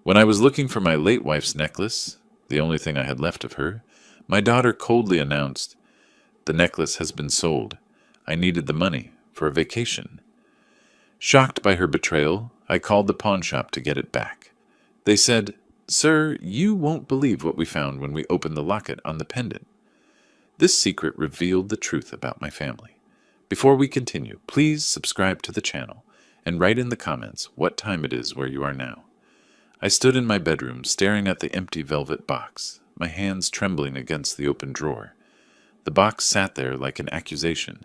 When I was looking for my late wife's necklace, the only thing I had left of her, my daughter coldly announced, "The necklace has been sold. I needed the money for a vacation." Shocked by her betrayal, I called the pawn shop to get it back. They said, "Sir, you won't believe what we found when we opened the locket on the pendant." This secret revealed the truth about my family. Before we continue, please subscribe to the channel and write in the comments what time it is where you are now. I stood in my bedroom staring at the empty velvet box, my hands trembling against the open drawer. The box sat there like an accusation,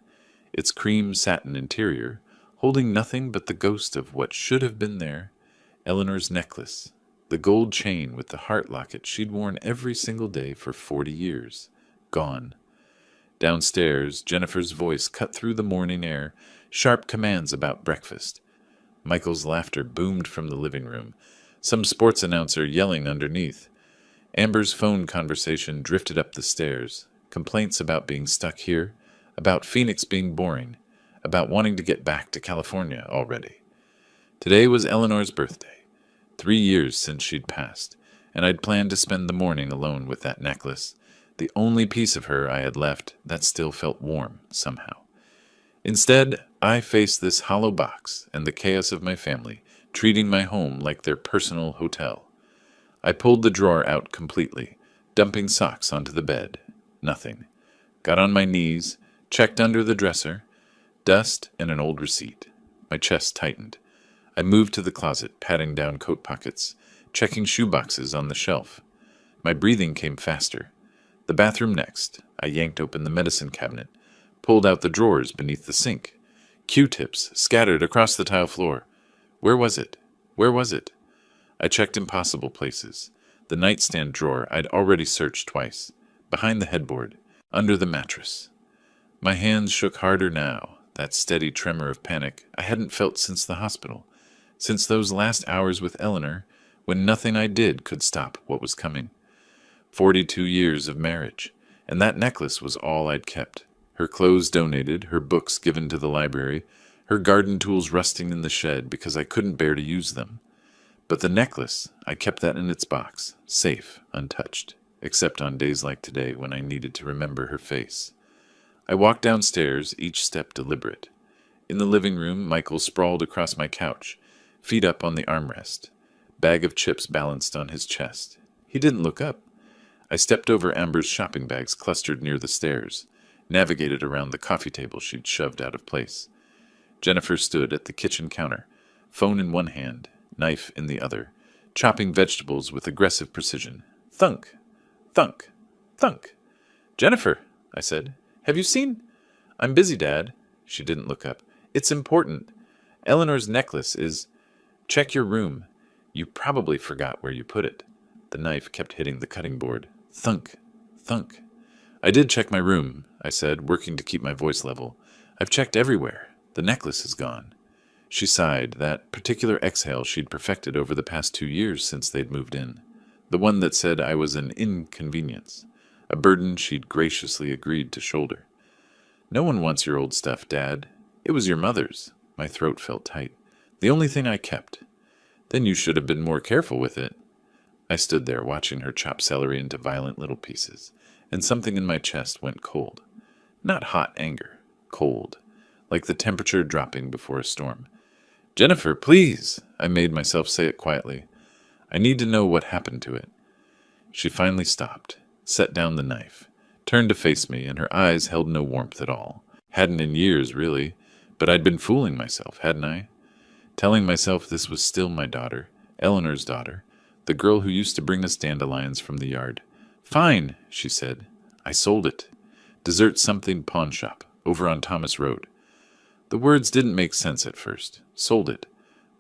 its cream satin interior holding nothing but the ghost of what should have been there, Eleanor's necklace, the gold chain with the heart locket she'd worn every single day for 40 years. Gone. Downstairs, Jennifer's voice cut through the morning air, sharp commands about breakfast. Michael's laughter boomed from the living room, some sports announcer yelling underneath. Amber's phone conversation drifted up the stairs, complaints about being stuck here, about Phoenix being boring, about wanting to get back to California already. Today was Eleanor's birthday, 3 years since she'd passed, and I'd planned to spend the morning alone with that necklace, the only piece of her I had left that still felt warm somehow. Instead, I faced this hollow box and the chaos of my family, treating my home like their personal hotel. I pulled the drawer out completely, dumping socks onto the bed. Nothing. Got on my knees, checked under the dresser. Dust and an old receipt. My chest tightened. I moved to the closet, patting down coat pockets, checking shoe boxes on the shelf. My breathing came faster. The bathroom next. I yanked open the medicine cabinet, pulled out the drawers beneath the sink. Q-tips scattered across the tile floor. Where was it? Where was it? I checked impossible places. The nightstand drawer I'd already searched twice. Behind the headboard. Under the mattress. My hands shook harder now, that steady tremor of panic I hadn't felt since the hospital, since those last hours with Eleanor, when nothing I did could stop what was coming. 42 years of marriage, and that necklace was all I'd kept. Her clothes donated, her books given to the library, her garden tools rusting in the shed because I couldn't bear to use them. But the necklace, I kept that in its box, safe, untouched, except on days like today when I needed to remember her face. I walked downstairs, each step deliberate. In the living room, Michael sprawled across my couch, feet up on the armrest, bag of chips balanced on his chest. He didn't look up. I stepped over Amber's shopping bags clustered near the stairs, navigated around the coffee table she'd shoved out of place. Jennifer stood at the kitchen counter, phone in one hand, knife in the other, chopping vegetables with aggressive precision. Thunk! Thunk! Thunk! "Jennifer," I said. "Have you seen—" "I'm busy, Dad." She didn't look up. "It's important. Eleanor's necklace is—" "Check your room. You probably forgot where you put it." The knife kept hitting the cutting board. Thunk. Thunk. "I did check my room," I said, working to keep my voice level. "I've checked everywhere. The necklace is gone." She sighed, that particular exhale she'd perfected over the past 2 years since they'd moved in. The one that said I was an inconvenience. A burden she'd graciously agreed to shoulder. "No one wants your old stuff, Dad. It was your mother's." My throat felt tight. "The only thing I kept." "Then you should have been more careful with it." I stood there watching her chop celery into violent little pieces, and something in my chest went cold. Not hot anger, cold, like the temperature dropping before a storm. "Jennifer, please!" I made myself say it quietly. "I need to know what happened to it." She finally stopped, set down the knife, turned to face me, and her eyes held no warmth at all. Hadn't in years, really, but I'd been fooling myself, hadn't I? Telling myself this was still my daughter, Eleanor's daughter, the girl who used to bring us dandelions from the yard. "Fine," she said. "I sold it. Dessert something pawn shop, over on Thomas Road." The words didn't make sense at first. Sold it.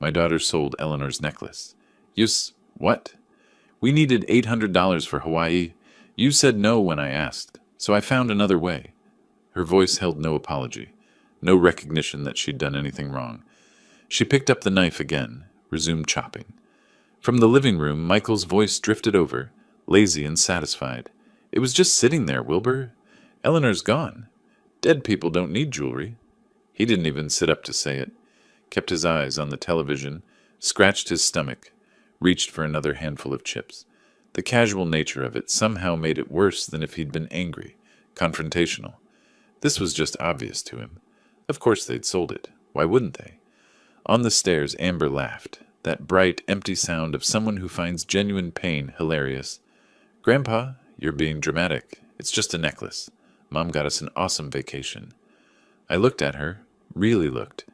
My daughter sold Eleanor's necklace. What? "We needed $800 for Hawaii. You said no when I asked, so I found another way." Her voice held no apology, no recognition that she'd done anything wrong. She picked up the knife again, resumed chopping. From the living room, Michael's voice drifted over, lazy and satisfied. "It was just sitting there, Wilbur. Eleanor's gone. Dead people don't need jewelry." He didn't even sit up to say it. Kept his eyes on the television, scratched his stomach, reached for another handful of chips. The casual nature of it somehow made it worse than if he'd been angry, confrontational. This was just obvious to him. Of course they'd sold it. Why wouldn't they? On the stairs, Amber laughed, that bright, empty sound of someone who finds genuine pain hilarious. "Grandpa, you're being dramatic. It's just a necklace. Mom got us an awesome vacation." I looked at her, really looked.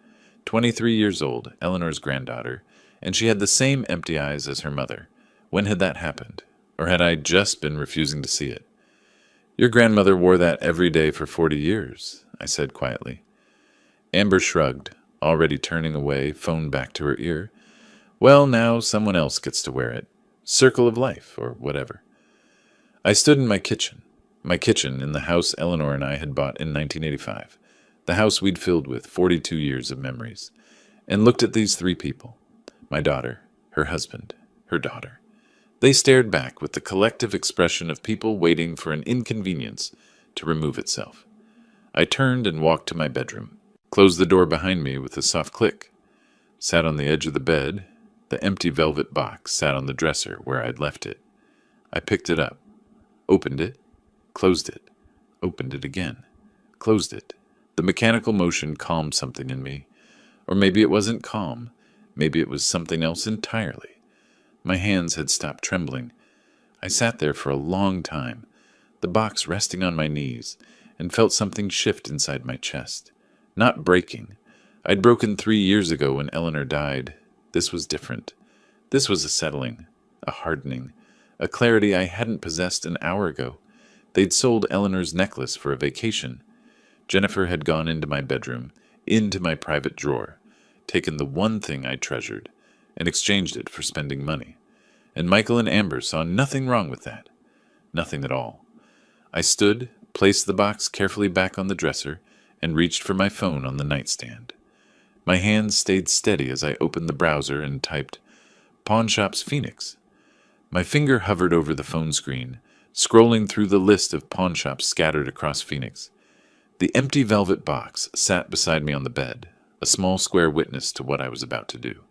23 years old, Eleanor's granddaughter, and she had the same empty eyes as her mother. When had that happened? Or had I just been refusing to see it? "Your grandmother wore that every day for 40 years, I said quietly. Amber shrugged, already turning away, phone back to her ear. "Well, now someone else gets to wear it. Circle of life, or whatever." I stood in my kitchen in the house Eleanor and I had bought in 1985, the house we'd filled with 42 years of memories, and looked at these three people, my daughter, her husband, her daughter. They stared back with the collective expression of people waiting for an inconvenience to remove itself. I turned and walked to my bedroom, closed the door behind me with a soft click, sat on the edge of the bed. The empty velvet box sat on the dresser where I'd left it. I picked it up, opened it, closed it, opened it again, closed it. The mechanical motion calmed something in me. Or maybe it wasn't calm. Maybe it was something else entirely. My hands had stopped trembling. I sat there for a long time, the box resting on my knees, and felt something shift inside my chest. Not breaking. I'd broken 3 years ago when Eleanor died. This was different. This was a settling, a hardening, a clarity I hadn't possessed an hour ago. They'd sold Eleanor's necklace for a vacation. Jennifer had gone into my bedroom, into my private drawer, taken the one thing I treasured, and exchanged it for spending money. And Michael and Amber saw nothing wrong with that. Nothing at all. I stood, placed the box carefully back on the dresser, and reached for my phone on the nightstand. My hands stayed steady as I opened the browser and typed, "Pawn Shops Phoenix." My finger hovered over the phone screen, scrolling through the list of pawn shops scattered across Phoenix. The empty velvet box sat beside me on the bed, a small square witness to what I was about to do.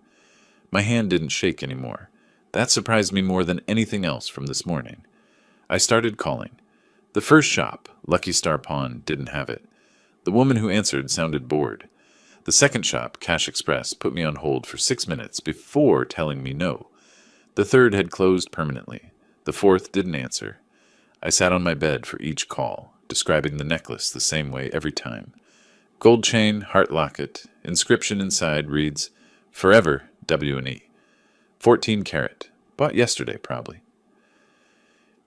My hand didn't shake anymore. That surprised me more than anything else from this morning. I started calling. The first shop, Lucky Star Pawn, didn't have it. The woman who answered sounded bored. The second shop, Cash Express, put me on hold for 6 minutes before telling me no. The third had closed permanently. The fourth didn't answer. I sat on my bed for each call, describing the necklace the same way every time. Gold chain, heart locket, inscription inside reads, "Forever, W&E. 14 karat. Bought yesterday, probably."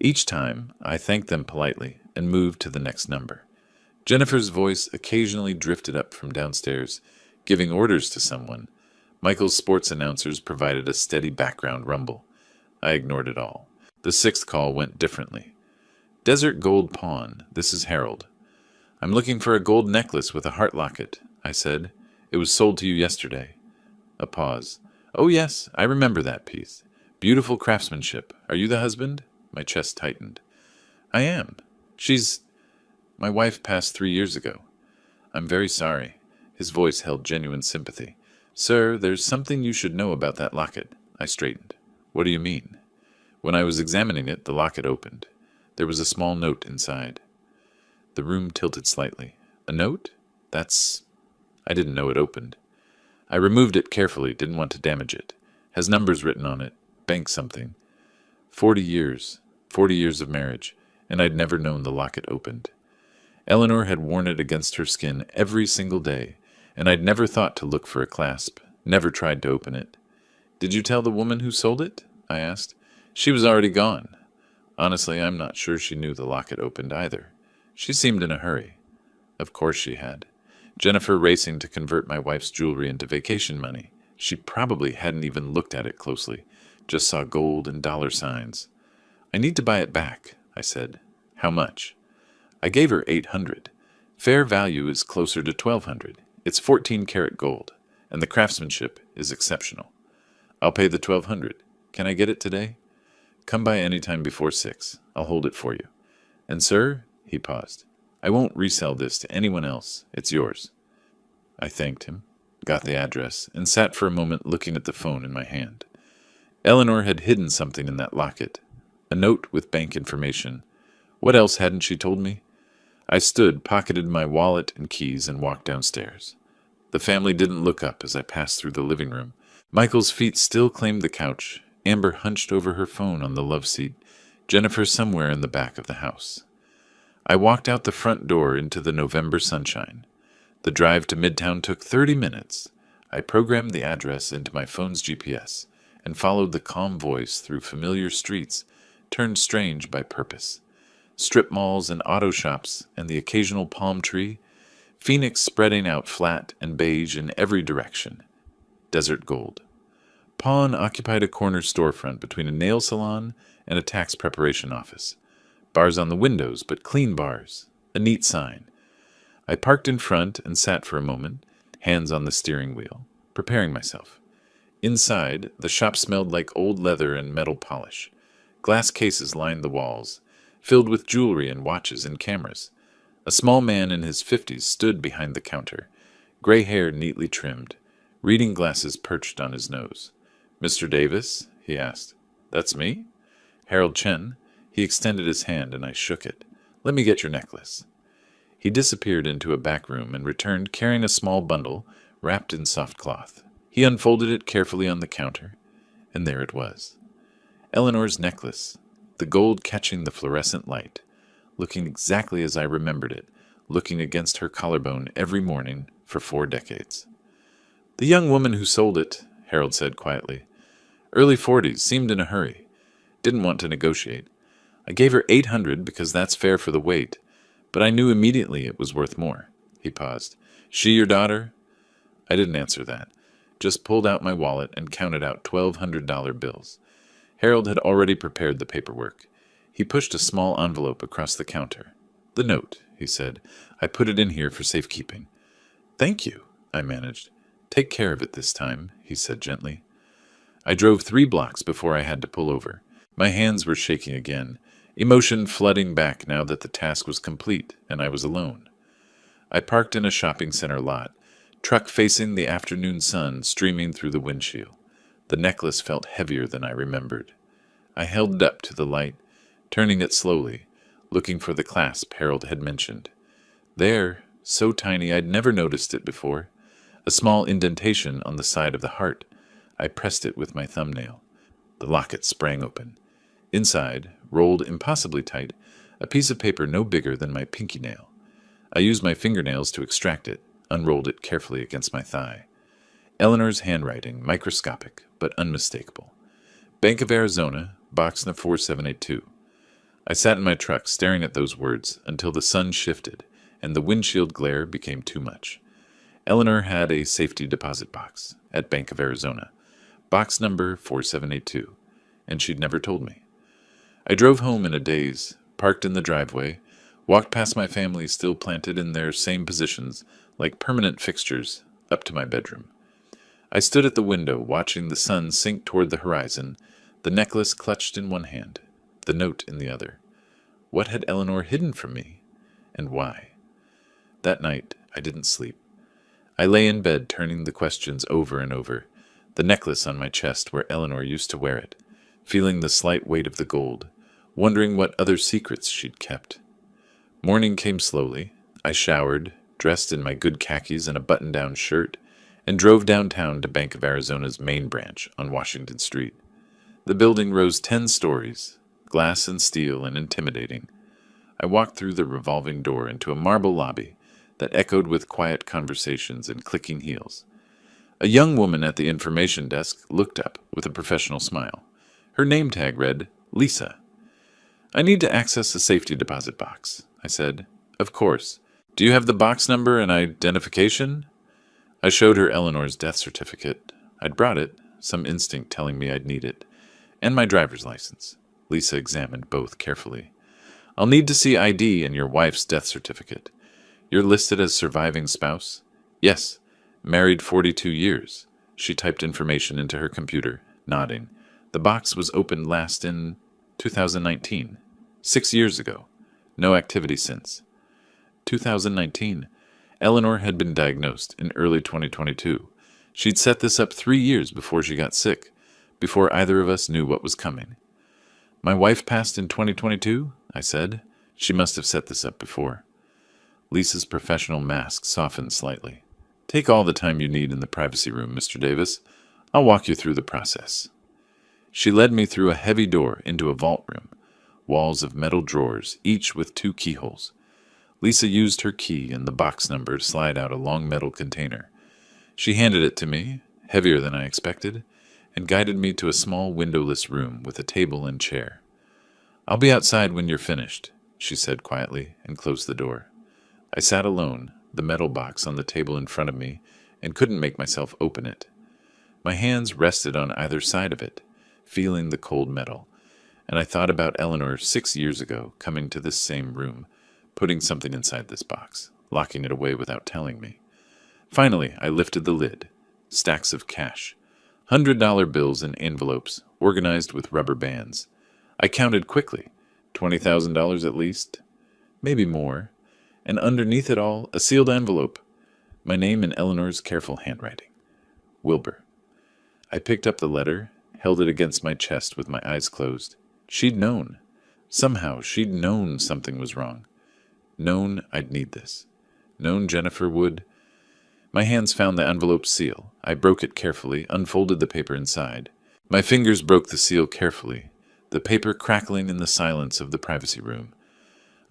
Each time, I thanked them politely and moved to the next number. Jennifer's voice occasionally drifted up from downstairs, giving orders to someone. Michael's sports announcers provided a steady background rumble. I ignored it all. The sixth call went differently. "Desert Gold Pawn, this is Harold. I'm looking for a gold necklace with a heart locket," I said. "It was sold to you yesterday." A pause. "Oh yes, I remember that piece. Beautiful craftsmanship. Are you the husband?" My chest tightened. "I am. My wife passed 3 years ago." "I'm very sorry." His voice held genuine sympathy. "Sir, there's something you should know about that locket." I straightened. "What do you mean?" When I was examining it, the locket opened. There was a small note inside. The room tilted slightly. "A note? I didn't know it opened." I removed it carefully, didn't want to damage it. Has numbers written on it. Bank something. 40 years. 40 years of marriage, and I'd never known the locket opened. Eleanor had worn it against her skin every single day, and I'd never thought to look for a clasp, never tried to open it. "Did you tell the woman who sold it?" I asked. "She was already gone." Honestly, I'm not sure she knew the locket opened either. She seemed in a hurry. Of course she had. Jennifer racing to convert my wife's jewelry into vacation money. She probably hadn't even looked at it closely, just saw gold and dollar signs. "I need to buy it back," I said. "How much?" I gave her $800. Fair value is closer to $1,200. It's 14 karat gold, and the craftsmanship is exceptional. "I'll pay the $1,200. Can I get it today?" "Come by any time before 6. I'll hold it for you. And sir," he paused, "I won't resell this to anyone else. It's yours." I thanked him, got the address, and sat for a moment looking at the phone in my hand. Eleanor had hidden something in that locket. A note with bank information. What else hadn't she told me? I stood, pocketed my wallet and keys, and walked downstairs. The family didn't look up as I passed through the living room. Michael's feet still claimed the couch, Amber hunched over her phone on the love seat, Jennifer somewhere in the back of the house. I walked out the front door into the November sunshine. The drive to Midtown took 30 minutes. I programmed the address into my phone's GPS and followed the calm voice through familiar streets, turned strange by purpose. Strip malls and auto shops and the occasional palm tree, Phoenix spreading out flat and beige in every direction. Desert gold. Pawn occupied a corner storefront between a nail salon and a tax preparation office. Bars on the windows, but clean bars. A neat sign. I parked in front and sat for a moment, hands on the steering wheel, preparing myself. Inside, the shop smelled like old leather and metal polish. Glass cases lined the walls, filled with jewelry and watches and cameras. A small man in his 50s stood behind the counter, gray hair neatly trimmed, reading glasses perched on his nose. "Mr. Davis?" he asked. "That's me?" "Harold Chen." He extended his hand and I shook it. "Let me get your necklace." He disappeared into a back room and returned carrying a small bundle wrapped in soft cloth. He unfolded it carefully on the counter, and there it was. Eleanor's necklace, the gold catching the fluorescent light, looking exactly as I remembered it, looking against her collarbone every morning for 4 decades. "The young woman who sold it," Harold said quietly. "Early 40s, seemed in a hurry. Didn't want to negotiate. I gave her 800 because that's fair for the weight, but I knew immediately it was worth more." He paused. "She your daughter?" I didn't answer that, just pulled out my wallet and counted out $1,200 bills. Harold had already prepared the paperwork. He pushed a small envelope across the counter. "The note," he said. "I put it in here for safekeeping." "Thank you," I managed. "Take care of it this time," he said gently. I drove 3 blocks before I had to pull over. My hands were shaking again, emotion flooding back now that the task was complete and I was alone. I parked in a shopping center lot, truck facing the afternoon sun streaming through the windshield. The necklace felt heavier than I remembered. I held it up to the light, turning it slowly, looking for the clasp Harold had mentioned. There, so tiny I'd never noticed it before, a small indentation on the side of the heart. I pressed it with my thumbnail. The locket sprang open. Inside, rolled impossibly tight, a piece of paper no bigger than my pinky nail. I used my fingernails to extract it, unrolled it carefully against my thigh. Eleanor's handwriting, microscopic, but unmistakable. Bank of Arizona, box number 4782. I sat in my truck staring at those words until the sun shifted and the windshield glare became too much. Eleanor had a safety deposit box at Bank of Arizona, box number 4782, and she'd never told me. I drove home in a daze, parked in the driveway, walked past my family still planted in their same positions, like permanent fixtures, up to my bedroom. I stood at the window, watching the sun sink toward the horizon, the necklace clutched in one hand, the note in the other. What had Eleanor hidden from me, and why? That night, I didn't sleep. I lay in bed turning the questions over and over, the necklace on my chest where Eleanor used to wear it, feeling the slight weight of the gold, wondering what other secrets she'd kept. Morning came slowly. I showered, dressed in my good khakis and a button-down shirt, and drove downtown to Bank of Arizona's main branch on Washington Street. The building rose 10 stories, glass and steel and intimidating. I walked through the revolving door into a marble lobby that echoed with quiet conversations and clicking heels. A young woman at the information desk looked up with a professional smile. Her name tag read, Lisa. "I need to access a safety deposit box," I said. "Of course. Do you have the box number and identification?" I showed her Eleanor's death certificate. I'd brought it, some instinct telling me I'd need it, and my driver's license. Lisa examined both carefully. "I'll need to see ID and your wife's death certificate. You're listed as surviving spouse?" "Yes. Married 42 years. She typed information into her computer, nodding. "The box was opened last in 2019. 6 years ago. No activity since." 2019. Eleanor had been diagnosed in early 2022. She'd set this up 3 years before she got sick, before either of us knew what was coming. My wife passed in 2022, I said. She must have set this up before. Lisa's professional mask softened slightly. Take all the time you need in the privacy room, Mr. Davis. I'll walk you through the process. She led me through a heavy door into a vault room, walls of metal drawers, each with 2 keyholes. Lisa used her key and the box number to slide out a long metal container. She handed it to me, heavier than I expected, and guided me to a small windowless room with a table and chair. I'll be outside when you're finished, she said quietly, and closed the door. I sat alone, the metal box on the table in front of me, and couldn't make myself open it. My hands rested on either side of it, feeling the cold metal, and I thought about Eleanor 6 years ago coming to this same room, putting something inside this box, locking it away without telling me. Finally, I lifted the lid. Stacks of cash. $100 bills in envelopes, organized with rubber bands. I counted quickly. $20,000 at least. Maybe more. And underneath it all, a sealed envelope. My name in Eleanor's careful handwriting. Wilbur. I picked up the letter, held it against my chest with my eyes closed. She'd known. Somehow, she'd known something was wrong. Known I'd need this. Known Jennifer would. My hands found the envelope seal. I broke it carefully, unfolded the paper inside. My fingers broke the seal carefully, the paper crackling in the silence of the privacy room.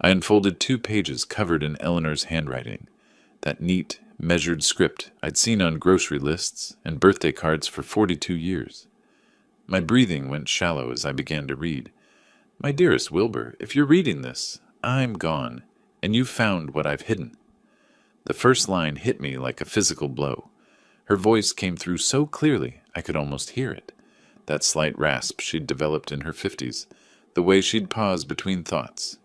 I unfolded 2 pages covered in Eleanor's handwriting, that neat, measured script I'd seen on grocery lists and birthday cards for 42 years. My breathing went shallow as I began to read. My dearest Wilbur, if you're reading this, I'm gone, and you've found what I've hidden. The first line hit me like a physical blow. Her voice came through so clearly I could almost hear it. That slight rasp she'd developed in her 50s, the way she'd pause between thoughts.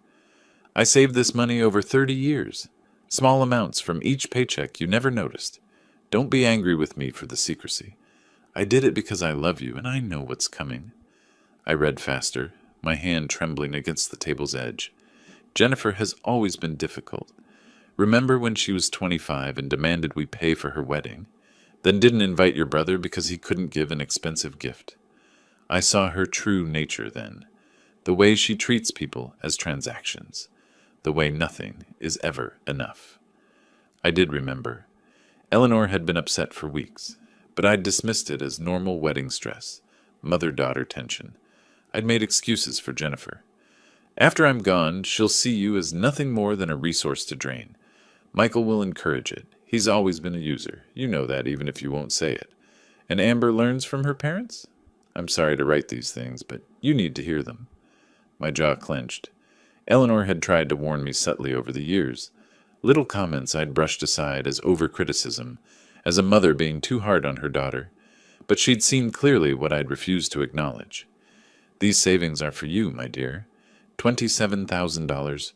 I saved this money over 30 years. Small amounts from each paycheck you never noticed. Don't be angry with me for the secrecy. I did it because I love you and I know what's coming. I read faster, my hand trembling against the table's edge. Jennifer has always been difficult. Remember when she was 25 and demanded we pay for her wedding, then didn't invite your brother because he couldn't give an expensive gift? I saw her true nature then, the way she treats people as transactions, the way nothing is ever enough. I did remember. Eleanor had been upset for weeks, but I'd dismissed it as normal wedding stress, mother-daughter tension. I'd made excuses for Jennifer. After I'm gone, she'll see you as nothing more than a resource to drain. Michael will encourage it. He's always been a user. You know that, even if you won't say it. And Amber learns from her parents? I'm sorry to write these things, but you need to hear them. My jaw clenched. Eleanor had tried to warn me subtly over the years. Little comments I'd brushed aside as over-criticism, as a mother being too hard on her daughter. But she'd seen clearly what I'd refused to acknowledge. These savings are for you, my dear. $27,000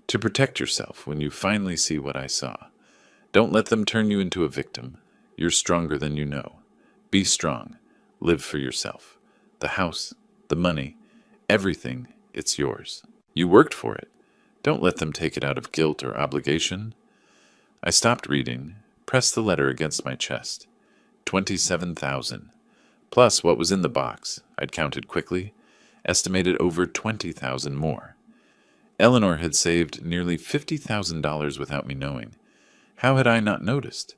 to protect yourself when you finally see what I saw. Don't let them turn you into a victim. You're stronger than you know. Be strong. Live for yourself. The house, the money, everything, it's yours. You worked for it. Don't let them take it out of guilt or obligation. I stopped reading, pressed the letter against my chest. 27,000. Plus what was in the box, I'd counted quickly, estimated over 20,000 more. Eleanor had saved nearly $50,000 without me knowing. How had I not noticed?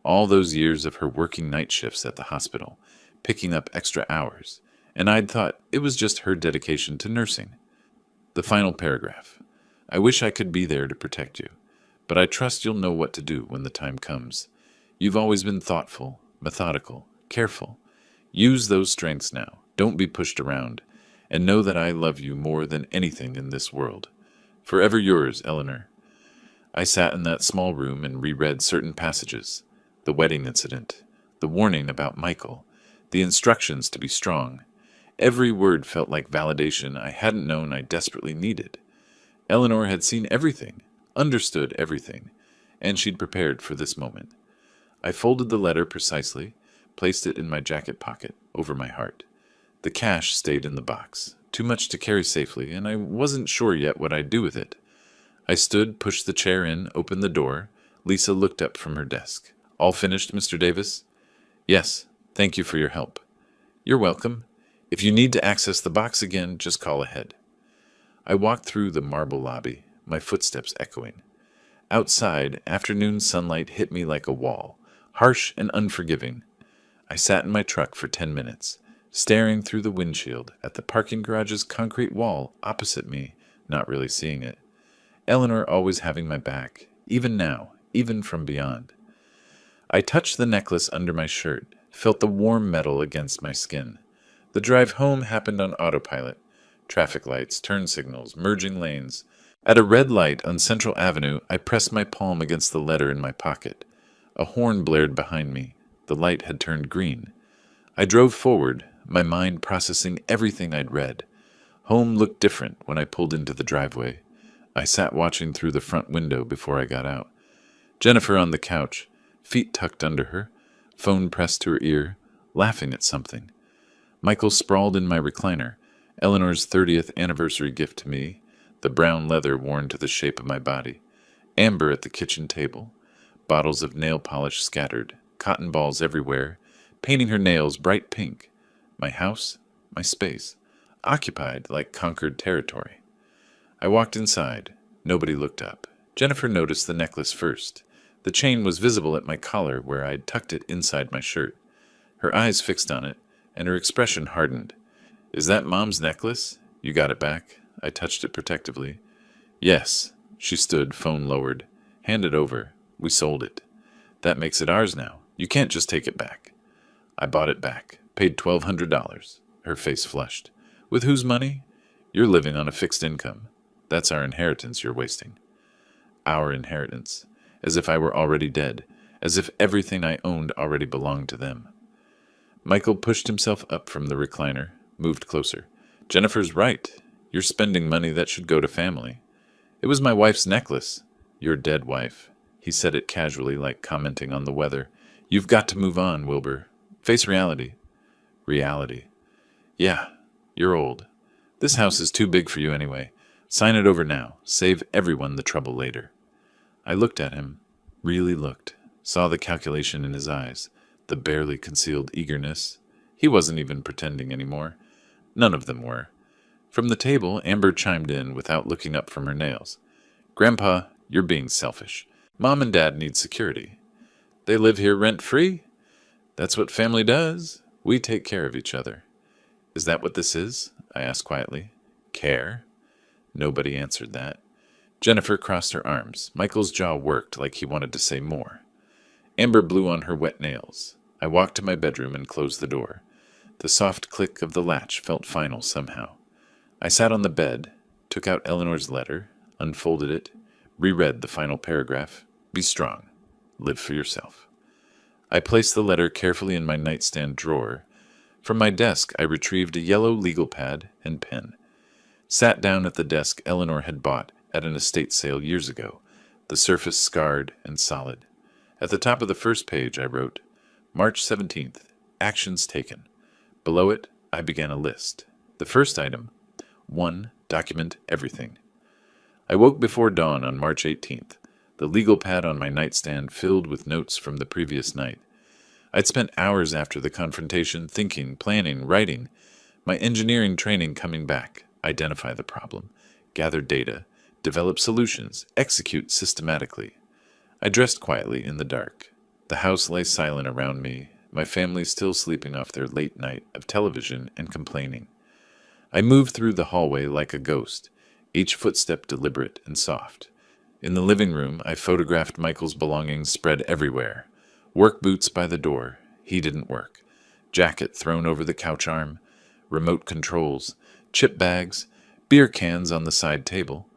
All those years of her working night shifts at the hospital, picking up extra hours, and I'd thought it was just her dedication to nursing. The final paragraph. I wish I could be there to protect you, but I trust you'll know what to do when the time comes. You've always been thoughtful, methodical, careful. Use those strengths now. Don't be pushed around, and know that I love you more than anything in this world. Forever yours, Eleanor. I sat in that small room and reread certain passages. The wedding incident, the warning about Michael, the instructions to be strong. Every word felt like validation I hadn't known I desperately needed. Eleanor had seen everything, understood everything, and she'd prepared for this moment. I folded the letter precisely, placed it in my jacket pocket, over my heart. The cash stayed in the box, too much to carry safely, and I wasn't sure yet what I'd do with it. I stood, pushed the chair in, opened the door. Lisa looked up from her desk. All finished, Mr. Davis? Yes, thank you for your help. You're welcome. If you need to access the box again, just call ahead. I walked through the marble lobby, my footsteps echoing. Outside, afternoon sunlight hit me like a wall, harsh and unforgiving. I sat in my truck for 10 minutes, staring through the windshield at the parking garage's concrete wall opposite me, not really seeing it. Eleanor always having my back, even now, even from beyond. I touched the necklace under my shirt, felt the warm metal against my skin. The drive home happened on autopilot. Traffic lights, turn signals, merging lanes. At a red light on Central Avenue, I pressed my palm against the letter in my pocket. A horn blared behind me. The light had turned green. I drove forward, my mind processing everything I'd read. Home looked different when I pulled into the driveway. I sat watching through the front window before I got out. Jennifer on the couch, feet tucked under her, phone pressed to her ear, laughing at something. Michael sprawled in my recliner, Eleanor's 30th anniversary gift to me, the brown leather worn to the shape of my body. Amber at the kitchen table, bottles of nail polish scattered, cotton balls everywhere, painting her nails bright pink. My house, my space, occupied like conquered territory. I walked inside. Nobody looked up. Jennifer noticed the necklace first. The chain was visible at my collar where I'd tucked it inside my shirt. Her eyes fixed on it, and her expression hardened. "Is that Mom's necklace? You got it back?" I touched it protectively. "Yes." She stood, phone lowered. "Hand it over. We sold it. That makes it ours now. You can't just take it back." "I bought it back. Paid $1,200. Her face flushed. "With whose money?" "You're living on a fixed income. That's our inheritance you're wasting." Our inheritance. As if I were already dead. As if everything I owned already belonged to them. Michael pushed himself up from the recliner, moved closer. "Jennifer's right. You're spending money that should go to family." "It was my wife's necklace." "Your dead wife." He said it casually, like commenting on the weather. "You've got to move on, Wilbur. Face reality." "Reality." "Yeah, you're old. This house is too big for you anyway. Sign it over now. Save everyone the trouble later." I looked at him, really looked, saw the calculation in his eyes, the barely concealed eagerness. He wasn't even pretending anymore. None of them were. From the table, Amber chimed in without looking up from her nails. "Grandpa, you're being selfish. Mom and Dad need security. They live here rent-free. That's what family does. We take care of each other." "Is that what this is?" I asked quietly. "Care?" Nobody answered that. Jennifer crossed her arms. Michael's jaw worked like he wanted to say more. Amber blew on her wet nails. I walked to my bedroom and closed the door. The soft click of the latch felt final somehow. I sat on the bed, took out Eleanor's letter, unfolded it, reread the final paragraph. "Be strong. Live for yourself." I placed the letter carefully in my nightstand drawer. From my desk, I retrieved a yellow legal pad and pen. Sat down at the desk Eleanor had bought at an estate sale years ago, the surface scarred and solid. At the top of the first page, I wrote, "March 17th, actions taken." Below it, I began a list. The first item, 1. Document everything. I woke before dawn on March 18th, the legal pad on my nightstand filled with notes from the previous night. I'd spent hours after the confrontation thinking, planning, writing, my engineering training coming back, identify the problem, gather data, develop solutions, execute systematically. I dressed quietly in the dark. The house lay silent around me, my family still sleeping off their late night of television and complaining. I moved through the hallway like a ghost, each footstep deliberate and soft. In the living room, I photographed Michael's belongings spread everywhere. Work boots by the door. He didn't work. Jacket thrown over the couch arm. Remote controls. Chip bags. Beer cans on the side table.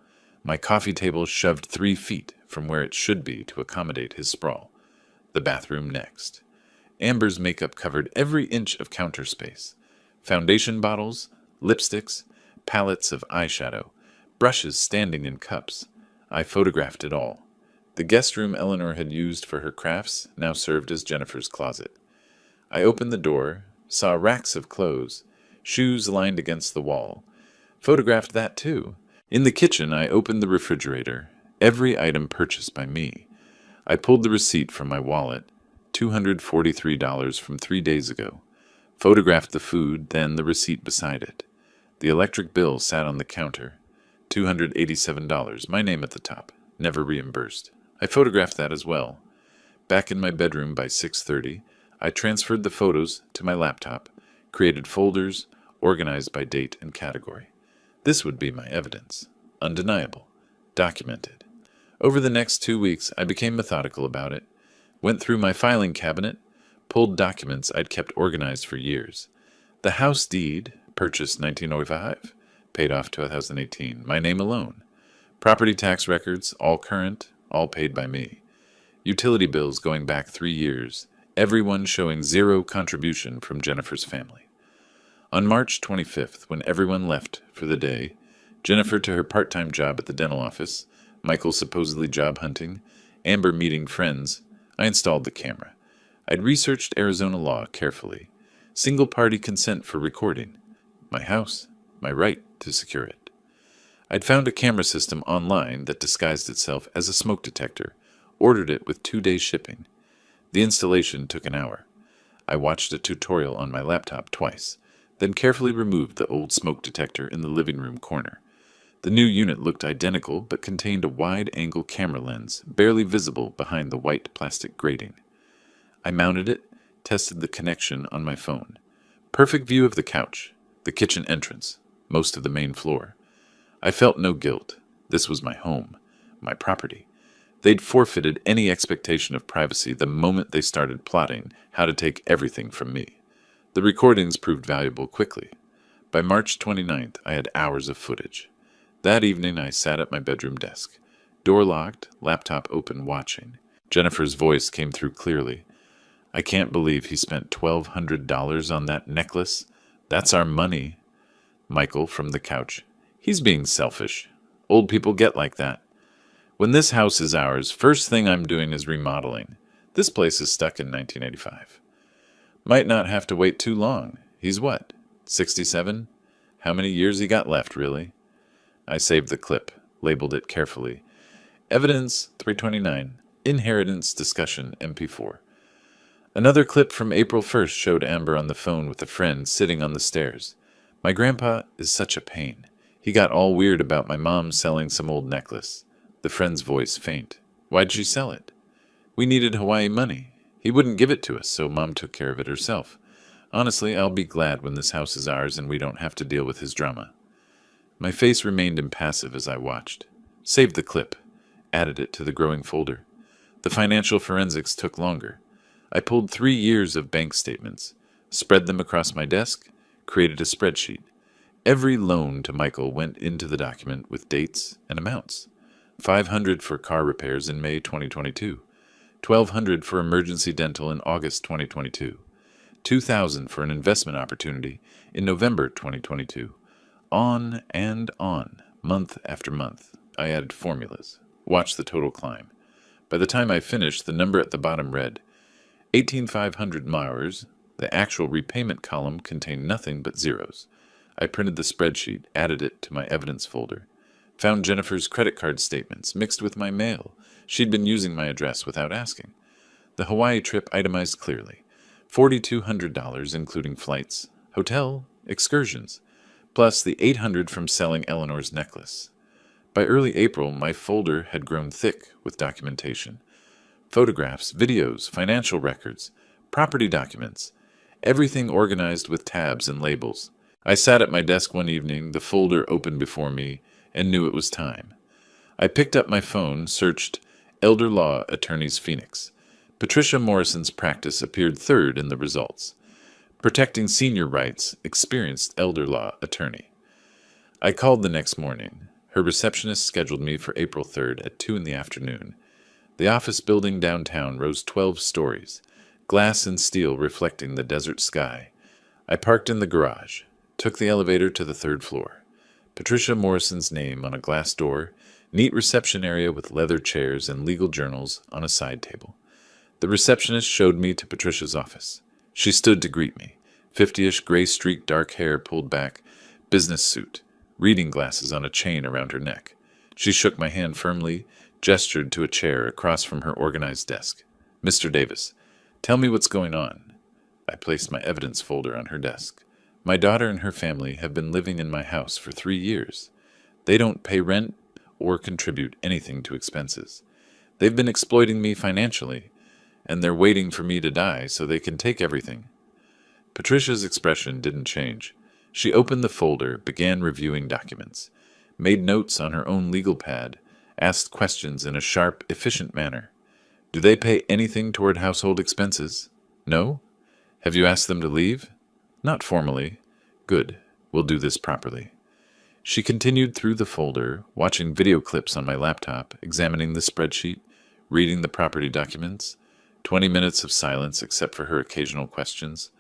My coffee table shoved 3 feet from where it should be to accommodate his sprawl. The bathroom next. Amber's makeup covered every inch of counter space. Foundation bottles, lipsticks, palettes of eyeshadow, brushes standing in cups. I photographed it all. The guest room Eleanor had used for her crafts now served as Jennifer's closet. I opened the door, saw racks of clothes, shoes lined against the wall. Photographed that too. In the kitchen, I opened the refrigerator, every item purchased by me. I pulled the receipt from my wallet, $243 from 3 days ago. photographed the food, then the receipt beside it. The electric bill sat on the counter. $287, my name at the top, never reimbursed. I photographed that as well. Back in my bedroom by 6:30, I transferred the photos to my laptop, created folders, organized by date and category. This would be my evidence. Undeniable. Documented. Over the next 2 weeks, I became methodical about it. Went through my filing cabinet, pulled documents I'd kept organized for years. The house deed, purchased 1905, paid off 2018, my name alone. Property tax records, all current, all paid by me. Utility bills going back 3 years, everyone showing zero contribution from Jennifer's family. On March 25th, when everyone left for the day, Jennifer to her part-time job at the dental office, Michael supposedly job hunting, Amber meeting friends, I installed the camera. I'd researched Arizona law carefully. Single-party consent for recording. My house, my right to secure it. I'd found a camera system online that disguised itself as a smoke detector, ordered it with 2-day shipping. The installation took an hour. I watched a tutorial on my laptop twice, then carefully removed the old smoke detector in the living room corner. The new unit looked identical but contained a wide-angle camera lens, barely visible behind the white plastic grating. I mounted it, tested the connection on my phone. Perfect view of the couch, the kitchen entrance, most of the main floor. I felt no guilt. This was my home, my property. They'd forfeited any expectation of privacy the moment they started plotting how to take everything from me. The recordings proved valuable quickly. By March 29th, I had hours of footage. That evening, I sat at my bedroom desk. Door locked, laptop open, watching. Jennifer's voice came through clearly. I can't believe he spent $1,200 on that necklace. That's our money. Michael, from the couch. He's being selfish. Old people get like that. When this house is ours, first thing I'm doing is remodeling. This place is stuck in 1985. Might not have to wait too long. He's what, 67? How many years he got left, really? I saved the clip, labeled it carefully. Evidence 329, Inheritance Discussion MP4. Another clip from April 1st showed Amber on the phone with a friend sitting on the stairs. My grandpa is such a pain. He got all weird about my mom selling some old necklace. The friend's voice faint. Why'd she sell it? We needed Hawaii money. He wouldn't give it to us, so Mom took care of it herself. Honestly, I'll be glad when this house is ours and we don't have to deal with his drama. My face remained impassive as I watched. Saved the clip. Added it to the growing folder. The financial forensics took longer. I pulled 3 years of bank statements, spread them across my desk, created a spreadsheet. Every loan to Michael went into the document with dates and amounts. $500 for car repairs in May 2022. $1,200 for emergency dental in August 2022. $2,000 for an investment opportunity in November 2022. On and on, month after month. I added formulas. Watched the total climb. By the time I finished, the number at the bottom read, 18,500 Mauers. The actual repayment column contained nothing but zeros. I printed the spreadsheet, added it to my evidence folder. Found Jennifer's credit card statements mixed with my mail. She'd been using my address without asking. The Hawaii trip itemized clearly. $4,200 including flights, hotel, excursions, plus the $800 from selling Eleanor's necklace. By early April, my folder had grown thick with documentation. Photographs, videos, financial records, property documents, everything organized with tabs and labels. I sat at my desk one evening, the folder open before me, and knew it was time. I picked up my phone, searched Elder Law Attorneys Phoenix. Patricia Morrison's practice appeared third in the results. Protecting senior rights, experienced elder law attorney. I called the next morning. Her receptionist scheduled me for April 3rd at 2 in the afternoon. The office building downtown rose 12 stories, glass and steel reflecting the desert sky. I parked in the garage, took the elevator to the 3rd floor. Patricia Morrison's name on a glass door, neat reception area with leather chairs and legal journals on a side table. The receptionist showed me to Patricia's office. She stood to greet me, 50-ish gray-streaked dark hair pulled back, business suit, reading glasses on a chain around her neck. She shook my hand firmly, gestured to a chair across from her organized desk. Mr. Davis, tell me what's going on. I placed my evidence folder on her desk. My daughter and her family have been living in my house for 3 years. They don't pay rent or contribute anything to expenses. They've been exploiting me financially, and they're waiting for me to die so they can take everything. Patricia's expression didn't change. She opened the folder, began reviewing documents, made notes on her own legal pad, asked questions in a sharp, efficient manner. Do they pay anything toward household expenses? No? Have you asked them to leave? Not formally. Good. We'll do this properly. She continued through the folder, watching video clips on my laptop, examining the spreadsheet, reading the property documents. 20 minutes of silence except for her occasional questions.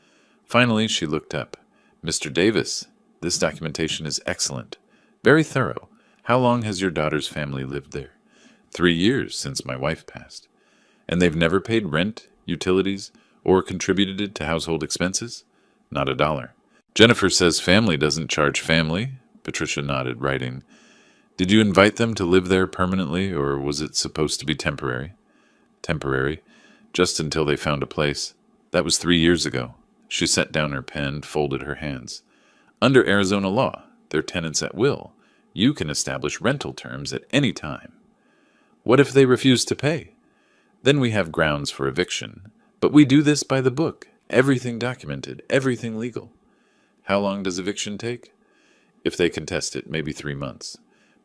Finally, she looked up. Mr. Davis, this documentation is excellent. Very thorough. How long has your daughter's family lived there? 3 years since my wife passed. And they've never paid rent, utilities, or contributed to household expenses? Not a dollar. Jennifer says family doesn't charge family. Patricia nodded, writing. Did you invite them to live there permanently, or was it supposed to be temporary? Temporary. Just until they found a place. That was 3 years ago. She set down her pen, folded her hands. Under Arizona law, they're tenants at will. You can establish rental terms at any time. What if they refuse to pay? Then we have grounds for eviction. But we do this by the book. Everything documented, everything legal. How long does eviction take? If they contest it, maybe 3 months.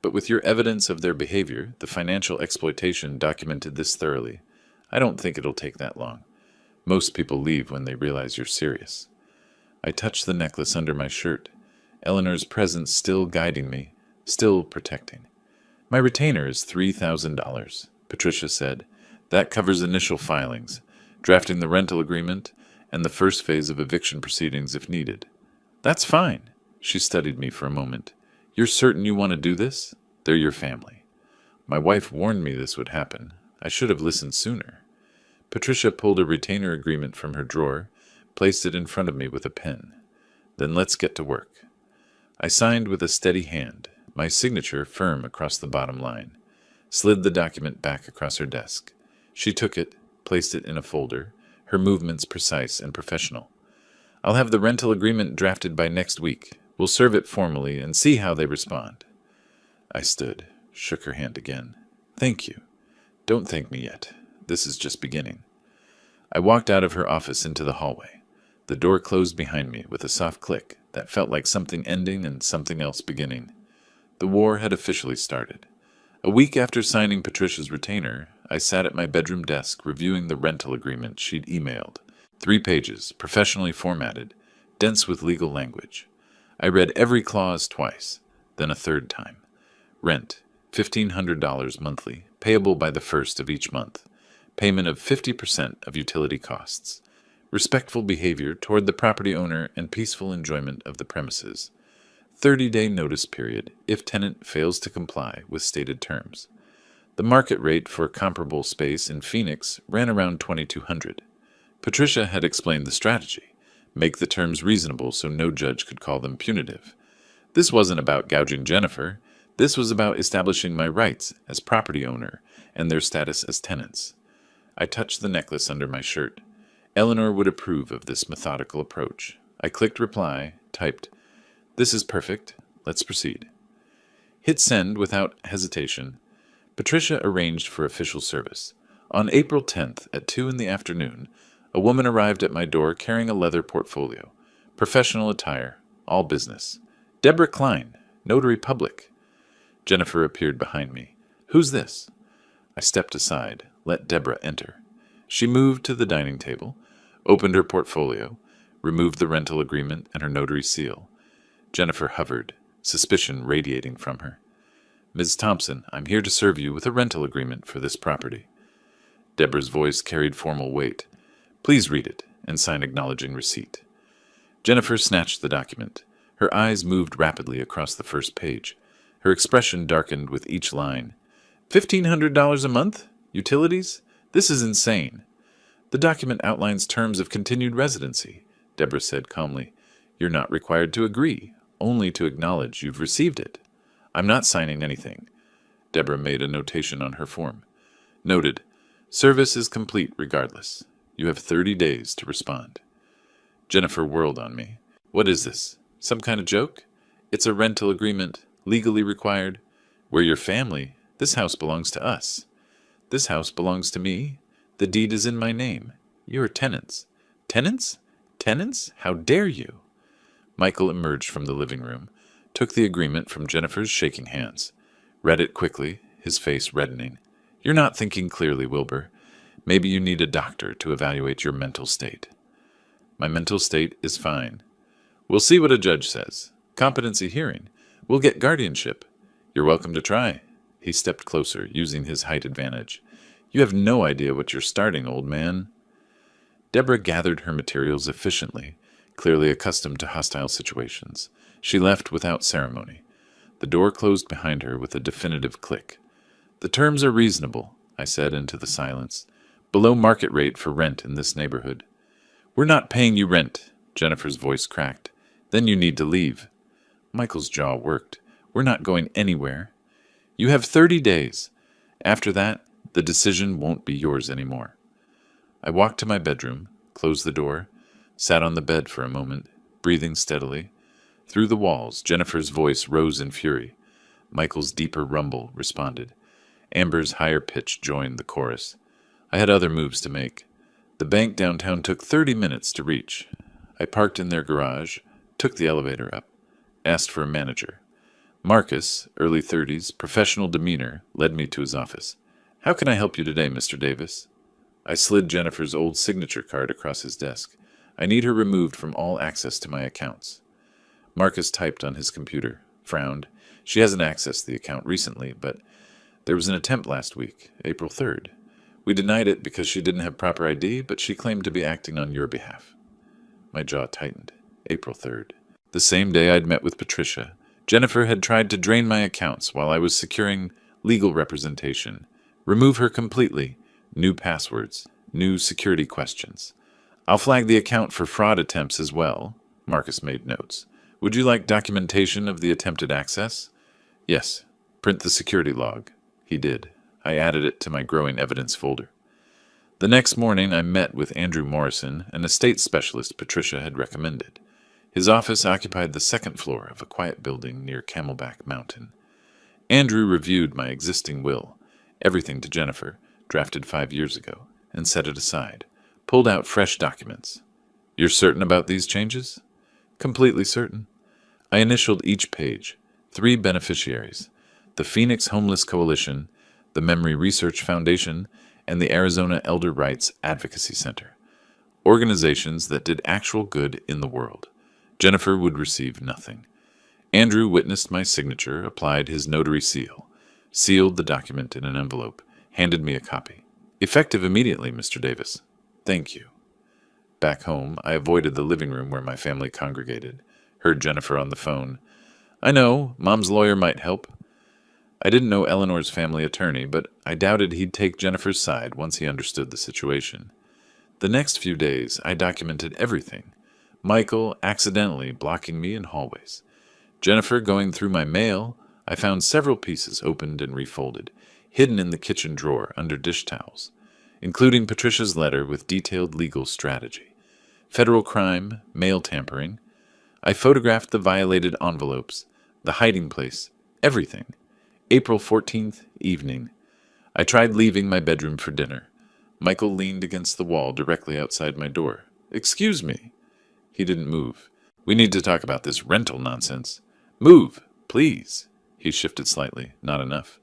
But with your evidence of their behavior, the financial exploitation documented this thoroughly. I don't think it'll take that long. Most people leave when they realize you're serious. I touched the necklace under my shirt, Eleanor's presence still guiding me, still protecting. My retainer is $3,000, Patricia said. That covers initial filings, drafting the rental agreement, and the first phase of eviction proceedings if needed. That's fine. She studied me for a moment. You're certain you want to do this? They're your family. My wife warned me this would happen. I should have listened sooner. Patricia pulled a retainer agreement from her drawer, placed it in front of me with a pen. Then let's get to work. I signed with a steady hand, my signature firm across the bottom line, slid the document back across her desk. She took it, placed it in a folder, her movements precise and professional. I'll have the rental agreement drafted by next week. We'll serve it formally and see how they respond. I stood, shook her hand again. Thank you. Don't thank me yet. This is just beginning. I walked out of her office into the hallway. The door closed behind me with a soft click that felt like something ending and something else beginning. The war had officially started. A week after signing Patricia's retainer, I sat at my bedroom desk reviewing the rental agreement she'd emailed. 3 pages, professionally formatted, dense with legal language. I read every clause twice, then a third time. Rent, $1,500 monthly, payable by the 1st of each month. Payment of 50% of utility costs. Respectful behavior toward the property owner and peaceful enjoyment of the premises. 30-day notice period if tenant fails to comply with stated terms. The market rate for comparable space in Phoenix ran around $2,200. Patricia had explained the strategy. Make the terms reasonable so no judge could call them punitive. This wasn't about gouging Jennifer. This was about establishing my rights as property owner and their status as tenants. I touched the necklace under my shirt. Eleanor would approve of this methodical approach. I clicked reply, typed, "This is perfect. Let's proceed." Hit send without hesitation. Patricia arranged for official service. On April 10th at 2 in the afternoon, a woman arrived at my door carrying a leather portfolio. Professional attire, all business. Deborah Klein, notary public. Jennifer appeared behind me. "Who's this?" I stepped aside, let Deborah enter. She moved to the dining table, opened her portfolio, removed the rental agreement and her notary seal. Jennifer hovered, suspicion radiating from her. "Ms. Thompson, I'm here to serve you with a rental agreement for this property." Deborah's voice carried formal weight. "Please read it and sign acknowledging receipt." Jennifer snatched the document. Her eyes moved rapidly across the first page. Her expression darkened with each line. $1,500 a month? Utilities? This is insane. "The document outlines terms of continued residency," Deborah said calmly. "You're not required to agree, only to acknowledge you've received it." "I'm not signing anything." Deborah made a notation on her form. "Noted. Service is complete regardless. You have 30 days to respond." Jennifer whirled on me. What is this? Some kind of joke? It's a rental agreement, legally required. We're your family. This house belongs to us. This house belongs to me. The deed is in my name. You're tenants. Tenants? Tenants? How dare you? Michael emerged from the living room, took the agreement from Jennifer's shaking hands, read it quickly, his face reddening. You're not thinking clearly, Wilbur. Maybe you need a doctor to evaluate your mental state. My mental state is fine. We'll see what a judge says. Competency hearing. We'll get guardianship. You're welcome to try. He stepped closer, using his height advantage. You have no idea what you're starting, old man. Deborah gathered her materials efficiently, clearly accustomed to hostile situations. She left without ceremony. The door closed behind her with a definitive click. The terms are reasonable, I said into the silence. Below market rate for rent in this neighborhood. We're not paying you rent, Jennifer's voice cracked. Then you need to leave. Michael's jaw worked. We're not going anywhere. You have 30 days. After that, the decision won't be yours anymore. I walked to my bedroom, closed the door, sat on the bed for a moment, breathing steadily. Through the walls, Jennifer's voice rose in fury. Michael's deeper rumble responded. Amber's higher pitch joined the chorus. I had other moves to make. The bank downtown took 30 minutes to reach. I parked in their garage, took the elevator up, asked for a manager. Marcus, early 30s, professional demeanor, led me to his office. How can I help you today, Mr. Davis? I slid Jennifer's old signature card across his desk. I need her removed from all access to my accounts. Marcus typed on his computer, frowned. She hasn't accessed the account recently, but there was an attempt last week, April 3rd. We denied it because she didn't have proper ID, but she claimed to be acting on your behalf. My jaw tightened. April 3rd. The same day I'd met with Patricia, Jennifer had tried to drain my accounts while I was securing legal representation. Remove her completely. New passwords. New security questions. I'll flag the account for fraud attempts as well. Marcus made notes. Would you like documentation of the attempted access? Yes. Print the security log. He did. I added it to my growing evidence folder. The next morning I met with Andrew Morrison, an estate specialist Patricia had recommended. His office occupied the second floor of a quiet building near Camelback Mountain. Andrew reviewed my existing will, everything to Jennifer, drafted 5 years ago, and set it aside, pulled out fresh documents. You're certain about these changes? Completely certain. I initialed each page. 3 beneficiaries. The Phoenix Homeless Coalition, the Memory Research Foundation, and the Arizona Elder Rights Advocacy Center. Organizations that did actual good in the world. Jennifer would receive nothing. Andrew witnessed my signature, applied his notary seal, sealed the document in an envelope, handed me a copy. Effective immediately, Mr. Davis. Thank you. Back home, I avoided the living room where my family congregated, heard Jennifer on the phone. I know, Mom's lawyer might help. I didn't know Eleanor's family attorney, but I doubted he'd take Jennifer's side once he understood the situation. The next few days, I documented everything. Michael accidentally blocking me in hallways. Jennifer going through my mail. I found several pieces opened and refolded, hidden in the kitchen drawer under dish towels, including Patricia's letter with detailed legal strategy. Federal crime, mail tampering. I photographed the violated envelopes, the hiding place, everything. April 14th, evening. I tried leaving my bedroom for dinner. Michael leaned against the wall directly outside my door. Excuse me. He didn't move. We need to talk about this rental nonsense. Move, please. He shifted slightly. Not enough.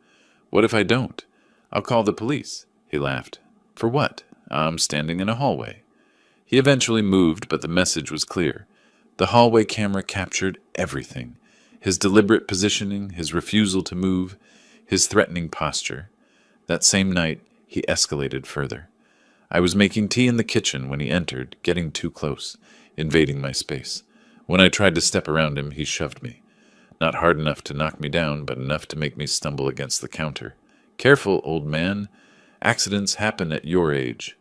What if I don't? I'll call the police. He laughed. For what? I'm standing in a hallway. He eventually moved, but the message was clear. The hallway camera captured everything. His deliberate positioning, his refusal to move, his threatening posture. That same night, he escalated further. I was making tea in the kitchen when he entered, getting too close, invading my space. When I tried to step around him, he shoved me. Not hard enough to knock me down, but enough to make me stumble against the counter. Careful, old man. Accidents happen at your age.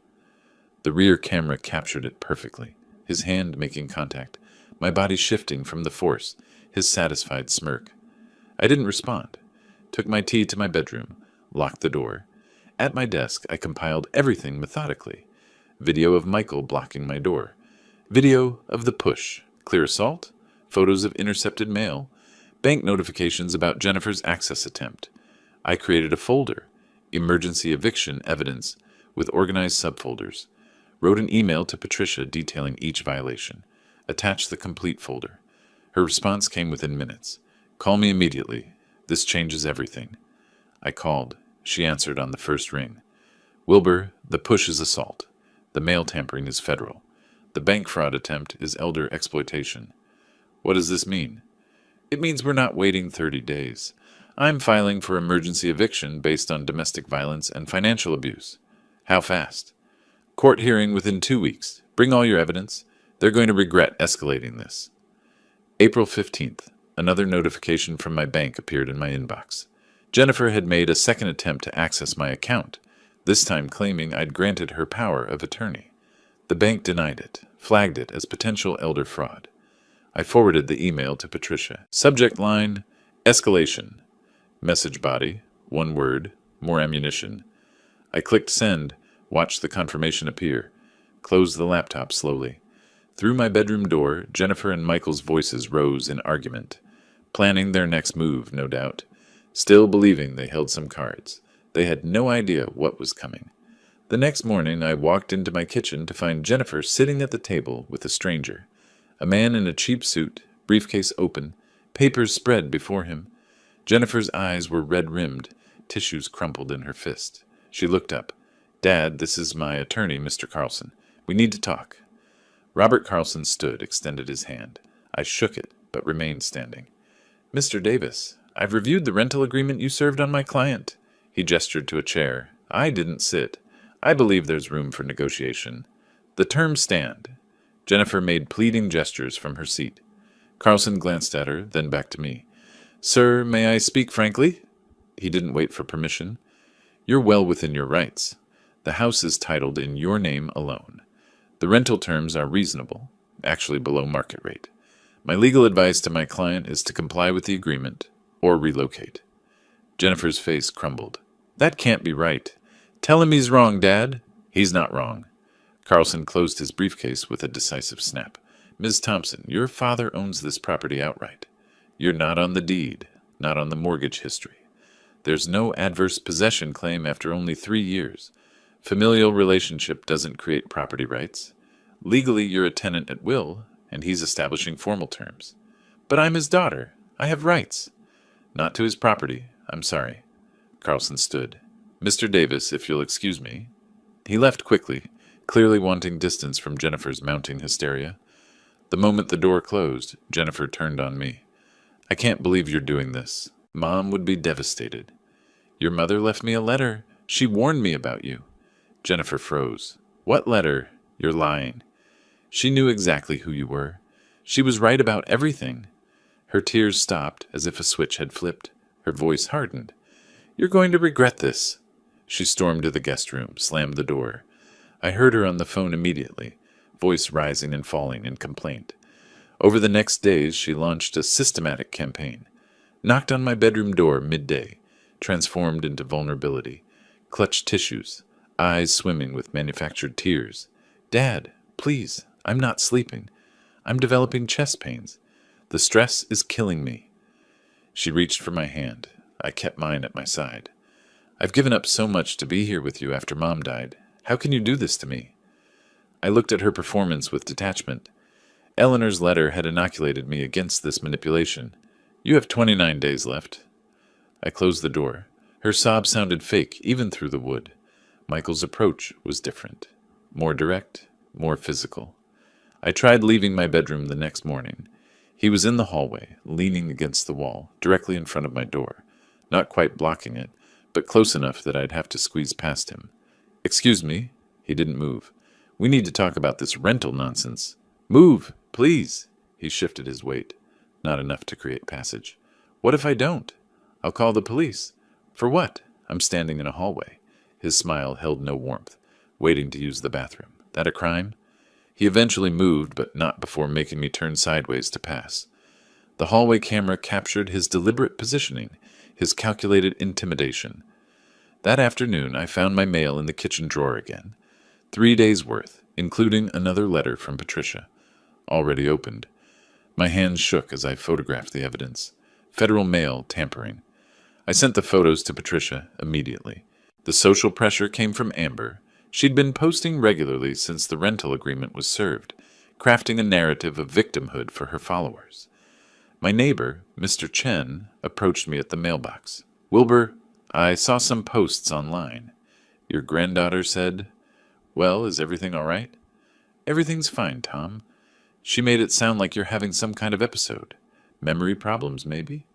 The rear camera captured it perfectly, his hand making contact, my body shifting from the force, his satisfied smirk. I didn't respond. Took my tea to my bedroom, locked the door. At my desk, I compiled everything methodically. Video of Michael blocking my door. Video of the push. Clear assault. Photos of intercepted mail. Bank notifications about Jennifer's access attempt. I created a folder. Emergency eviction evidence with organized subfolders. Wrote an email to Patricia detailing each violation. Attached the complete folder. Her response came within minutes. Call me immediately. This changes everything. I called. She answered on the first ring. Wilbur, the push is assault. The mail tampering is federal. The bank fraud attempt is elder exploitation. What does this mean? It means we're not waiting 30 days. I'm filing for emergency eviction based on domestic violence and financial abuse. How fast? Court hearing within 2 weeks. Bring all your evidence. They're going to regret escalating this. April 15th. Another notification from my bank appeared in my inbox. Jennifer had made a second attempt to access my account, this time claiming I'd granted her power of attorney. The bank denied it, flagged it as potential elder fraud. I forwarded the email to Patricia. Subject line, escalation. Message body, one word, more ammunition. I clicked send, watched the confirmation appear, closed the laptop slowly. Through my bedroom door, Jennifer and Michael's voices rose in argument, planning their next move, no doubt, still believing they held some cards. They had no idea what was coming. The next morning, I walked into my kitchen to find Jennifer sitting at the table with a stranger, a man in a cheap suit, briefcase open, papers spread before him. Jennifer's eyes were red-rimmed, tissues crumpled in her fist. She looked up. Dad, this is my attorney, Mr. Carlson. We need to talk. Robert Carlson stood, extended his hand. I shook it, but remained standing. Mr. Davis, I've reviewed the rental agreement you served on my client. He gestured to a chair. I didn't sit. I believe there's room for negotiation. The terms stand. Jennifer made pleading gestures from her seat. Carlson glanced at her, then back to me. Sir, may I speak frankly? He didn't wait for permission. You're well within your rights. The house is titled in your name alone. The rental terms are reasonable, actually below market rate. My legal advice to my client is to comply with the agreement or relocate. Jennifer's face crumbled. That can't be right. Tell him he's wrong, Dad. He's not wrong. Carlson closed his briefcase with a decisive snap. Ms. Thompson, your father owns this property outright. You're not on the deed, not on the mortgage history. There's no adverse possession claim after only 3 years. Familial relationship doesn't create property rights. Legally, you're a tenant at will, and he's establishing formal terms. But I'm his daughter. I have rights. Not to his property. I'm sorry. Carlson stood. Mr. Davis, if you'll excuse me. He left quickly, clearly wanting distance from Jennifer's mounting hysteria. The moment the door closed, Jennifer turned on me. I can't believe you're doing this. Mom would be devastated. Your mother left me a letter. She warned me about you. Jennifer froze. What letter? You're lying. She knew exactly who you were. She was right about everything. Her tears stopped as if a switch had flipped. Her voice hardened. You're going to regret this. She stormed to the guest room, slammed the door. I heard her on the phone immediately, voice rising and falling in complaint. Over the next days, she launched a systematic campaign. Knocked on my bedroom door midday, transformed into vulnerability, clutched tissues, eyes swimming with manufactured tears. Dad, please, I'm not sleeping. I'm developing chest pains. The stress is killing me. She reached for my hand. I kept mine at my side. I've given up so much to be here with you after Mom died. How can you do this to me? I looked at her performance with detachment. Eleanor's letter had inoculated me against this manipulation. You have 29 days left. I closed the door. Her sob sounded fake, even through the wood. Michael's approach was different. More direct, more physical. I tried leaving my bedroom the next morning. He was in the hallway, leaning against the wall, directly in front of my door, not quite blocking it, but close enough that I'd have to squeeze past him. Excuse me. He didn't move. We need to talk about this rental nonsense. Move, please. He shifted his weight. Not enough to create passage. What if I don't? I'll call the police. For what? I'm standing in a hallway. His smile held no warmth, waiting to use the bathroom. That a crime? He eventually moved, but not before making me turn sideways to pass. The hallway camera captured his deliberate positioning, his calculated intimidation. That afternoon, I found my mail in the kitchen drawer again. 3 days' worth, including another letter from Patricia. already opened. My hands shook as I photographed the evidence. Federal mail tampering. I sent the photos to Patricia immediately. The social pressure came from Amber. She'd been posting regularly since the rental agreement was served, crafting a narrative of victimhood for her followers. My neighbor, Mr. Chen, approached me at the mailbox. "Wilbur, I saw some posts online. Your granddaughter said, 'Well, is everything all right?' 'Everything's fine, Tom.' She made it sound like you're having some kind of episode. Memory problems, maybe?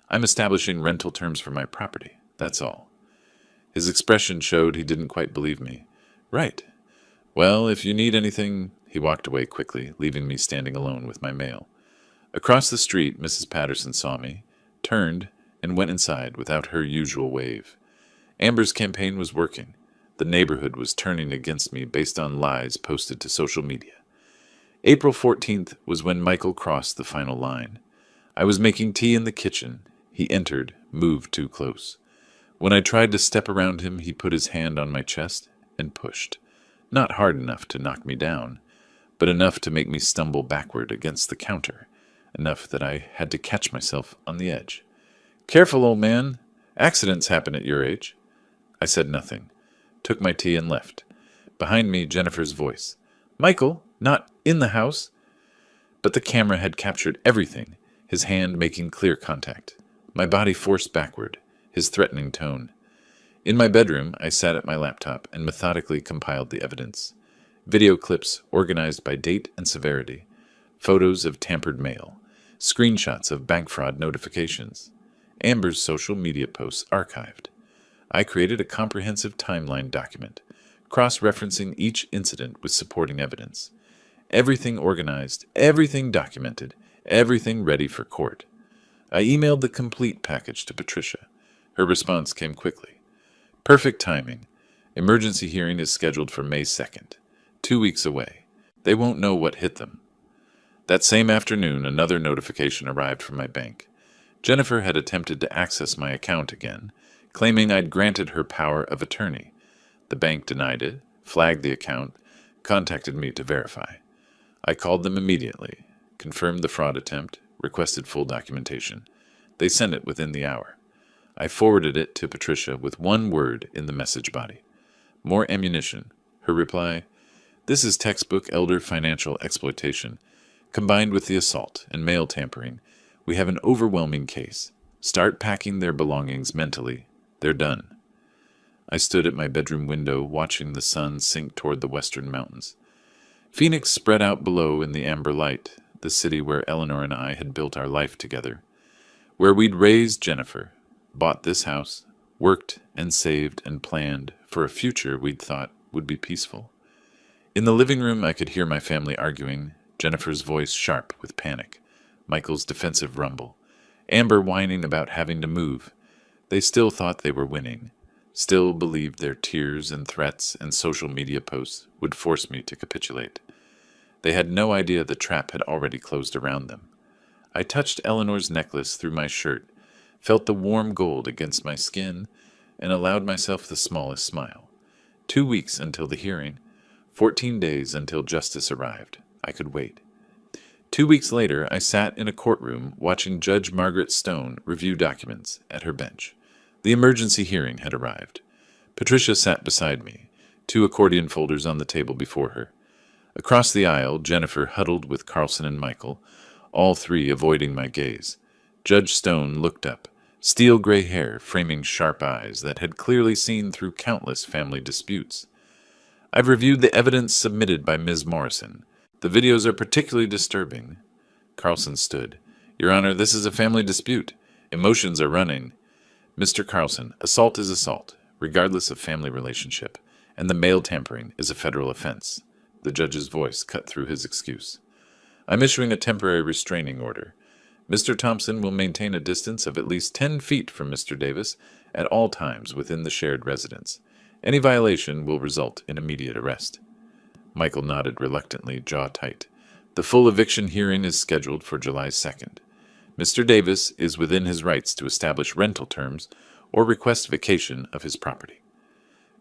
I'm establishing rental terms for my property, that's all." His expression showed he didn't quite believe me. "Right. Well, if you need anything—" He walked away quickly, leaving me standing alone with my mail. Across the street, Mrs. Patterson saw me, turned, and went inside without her usual wave. Amber's campaign was working. The neighborhood was turning against me based on lies posted to social media. April 14th was when Michael crossed the final line. I was making tea in the kitchen. He entered, moved too close. When I tried to step around him, he put his hand on my chest and pushed. Not hard enough to knock me down, but enough to make me stumble backward against the counter, enough that I had to catch myself on the edge. "Careful, old man. Accidents happen at your age." I said nothing, took my tea and left. Behind me, Jennifer's voice. "Michael, not in the house." But the camera had captured everything, his hand making clear contact. My body forced backward, his threatening tone. In my bedroom, I sat at my laptop and methodically compiled the evidence. Video clips organized by date and severity, photos of tampered mail, screenshots of bank fraud notifications, Amber's social media posts archived. I created a comprehensive timeline document, cross-referencing each incident with supporting evidence. Everything organized, everything documented, everything ready for court. I emailed the complete package to Patricia. Her response came quickly. "Perfect timing. Emergency hearing is scheduled for May 2nd. 2 weeks away. They won't know what hit them." That same afternoon, another notification arrived from my bank. Jennifer had attempted to access my account again, claiming I'd granted her power of attorney. The bank denied it, flagged the account, contacted me to verify. I called them immediately, confirmed the fraud attempt, requested full documentation. They sent it within the hour. I forwarded it to Patricia with one word in the message body. "More ammunition." Her reply, "This is textbook elder financial exploitation. Combined with the assault and mail tampering, we have an overwhelming case. Start packing their belongings mentally. They're done." I stood at my bedroom window, watching the sun sink toward the western mountains. Phoenix spread out below in the amber light, the city where Eleanor and I had built our life together, where we'd raised Jennifer, bought this house, worked and saved and planned for a future we'd thought would be peaceful. In the living room, I could hear my family arguing, Jennifer's voice sharp with panic, Michael's defensive rumble, Amber whining about having to move. They still thought they were winning, still believed their tears and threats and social media posts would force me to capitulate. They had no idea the trap had already closed around them. I touched Eleanor's necklace through my shirt, felt the warm gold against my skin, and allowed myself the smallest smile. 2 weeks until the hearing, 14 days until justice arrived. I could wait. 2 weeks later, I sat in a courtroom watching Judge Margaret Stone review documents at her bench. The emergency hearing had arrived. Patricia sat beside me, 2 accordion folders on the table before her. Across the aisle, Jennifer huddled with Carlson and Michael, all 3 avoiding my gaze. Judge Stone looked up, steel gray hair framing sharp eyes that had clearly seen through countless family disputes. "I've reviewed the evidence submitted by Ms. Morrison. The videos are particularly disturbing." Carlson stood. "Your Honor, this is a family dispute. Emotions are running." "Mr. Carlson, assault is assault, regardless of family relationship, and the mail tampering is a federal offense." The judge's voice cut through his excuse. "I'm issuing a temporary restraining order. Mr. Thompson will maintain a distance of at least 10 feet from Mr. Davis at all times within the shared residence. Any violation will result in immediate arrest." Michael nodded reluctantly, jaw tight. "The full eviction hearing is scheduled for July 2nd. Mr. Davis is within his rights to establish rental terms or request vacation of his property."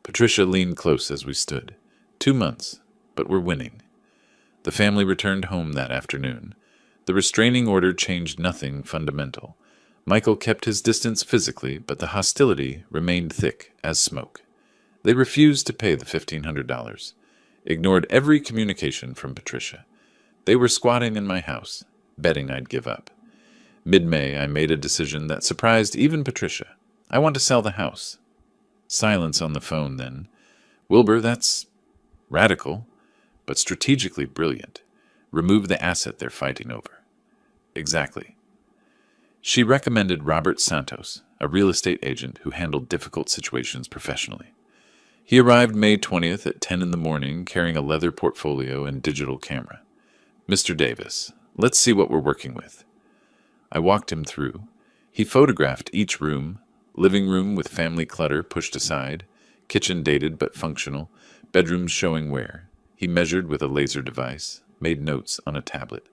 Patricia leaned close as we stood. 2 months, but we're winning. The family returned home that afternoon. The restraining order changed nothing fundamental. Michael kept his distance physically, but the hostility remained thick as smoke. They refused to pay the $1,500, ignored every communication from Patricia. They were squatting in my house, betting I'd give up. Mid-May, I made a decision that surprised even Patricia. I want to sell the house. Silence on the phone then. Wilbur, that's radical, but strategically brilliant. Remove the asset they're fighting over. Exactly. She recommended Robert Santos, a real estate agent who handled difficult situations professionally. He arrived May 20th at 10 in the morning carrying a leather portfolio and digital camera. Mr. Davis, let's see what we're working with. I walked him through. He photographed each room, living room with family clutter pushed aside, kitchen dated but functional, bedrooms showing wear. He measured with a laser device, made notes on a tablet.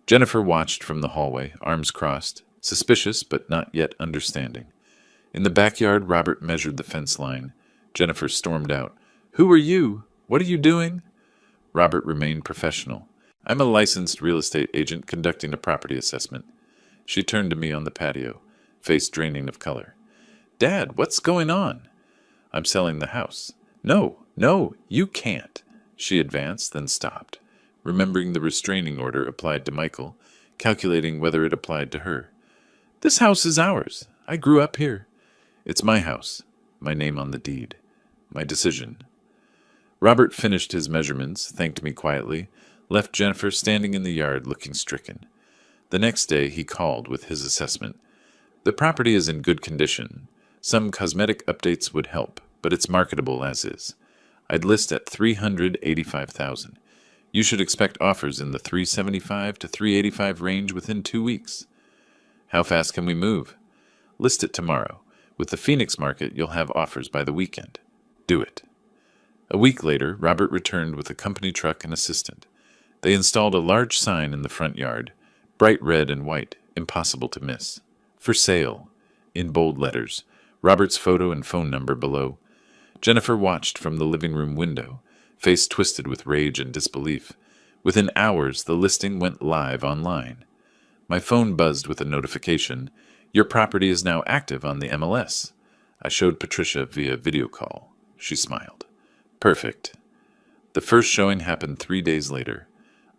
Jennifer watched from the hallway, arms crossed, suspicious but not yet understanding. In the backyard, Robert measured the fence line. Jennifer stormed out. "Who are you? What are you doing?" Robert remained professional. "I'm a licensed real estate agent conducting a property assessment." She turned to me on the patio, face draining of color. "Dad, what's going on?" "I'm selling the house." No, you can't." She advanced, then stopped, remembering the restraining order applied to Michael, calculating whether it applied to her. "This house is ours. I grew up here." "It's my house. My name on the deed. My decision." Robert finished his measurements, thanked me quietly, left Jennifer standing in the yard looking stricken. The next day he called with his assessment. "The property is in good condition. Some cosmetic updates would help, but it's marketable as is. I'd list at $385,000. You should expect offers in the $375 to $385 range within 2 weeks." "How fast can we move?" "List it tomorrow. With the Phoenix market, you'll have offers by the weekend." "Do it." A week later, Robert returned with a company truck and assistant. They installed a large sign in the front yard, bright red and white, impossible to miss. "For sale," in bold letters, Robert's photo and phone number below. Jennifer watched from the living room window, face twisted with rage and disbelief. Within hours, the listing went live online. My phone buzzed with a notification. "Your property is now active on the MLS." I showed Patricia via video call. She smiled. "Perfect." The first showing happened 3 days later.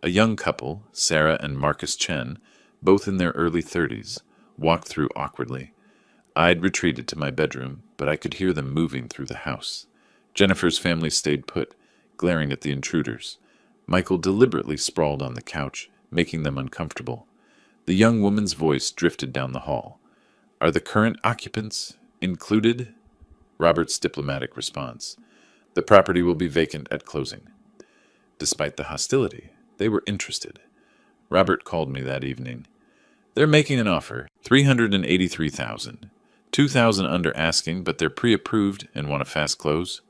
A young couple, Sarah and Marcus Chen, both in their early 30s, walked through awkwardly. I'd retreated to my bedroom, but I could hear them moving through the house. Jennifer's family stayed put, glaring at the intruders. Michael deliberately sprawled on the couch, making them uncomfortable. The young woman's voice drifted down the hall. "Are the current occupants included?" Robert's diplomatic response. "The property will be vacant at closing." Despite the hostility, they were interested. Robert called me that evening. "They're making an offer, $383,000. $2,000 under asking, but they're pre-approved and want a fast close."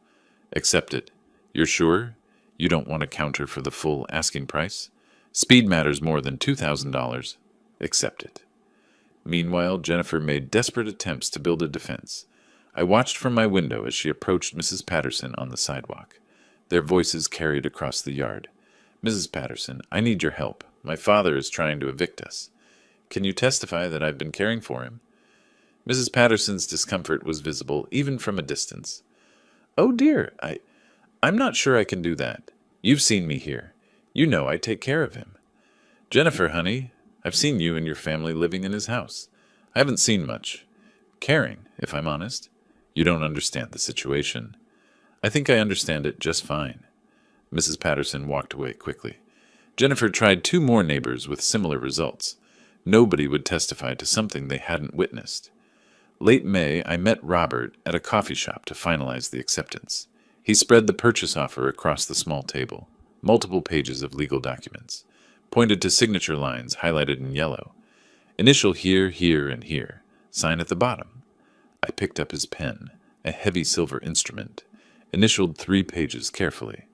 "Accept it." "You're sure? You don't want a counter for the full asking price?" "Speed matters more than $2,000. "Accept it." Meanwhile, Jennifer made desperate attempts to build a defense. I watched from my window as she approached Mrs. Patterson on the sidewalk. Their voices carried across the yard. "Mrs. Patterson, I need your help. My father is trying to evict us." "Can you testify that I've been caring for him?" Mrs. Patterson's discomfort was visible, even from a distance. "Oh dear, I'm not sure I can do that. You've seen me here. You know I take care of him." "Jennifer, honey, I've seen you and your family living in his house. I haven't seen much. Caring, if I'm honest. You don't understand the situation." "I think I understand it just fine." Mrs. Patterson walked away quickly. Jennifer tried 2 more neighbors with similar results. Nobody would testify to something they hadn't witnessed. Late May, I met Robert at a coffee shop to finalize the acceptance. He spread the purchase offer across the small table, multiple pages of legal documents, pointed to signature lines highlighted in yellow. "Initial here, here, and here. Sign at the bottom." I picked up his pen, a heavy silver instrument, initialed 3 pages carefully,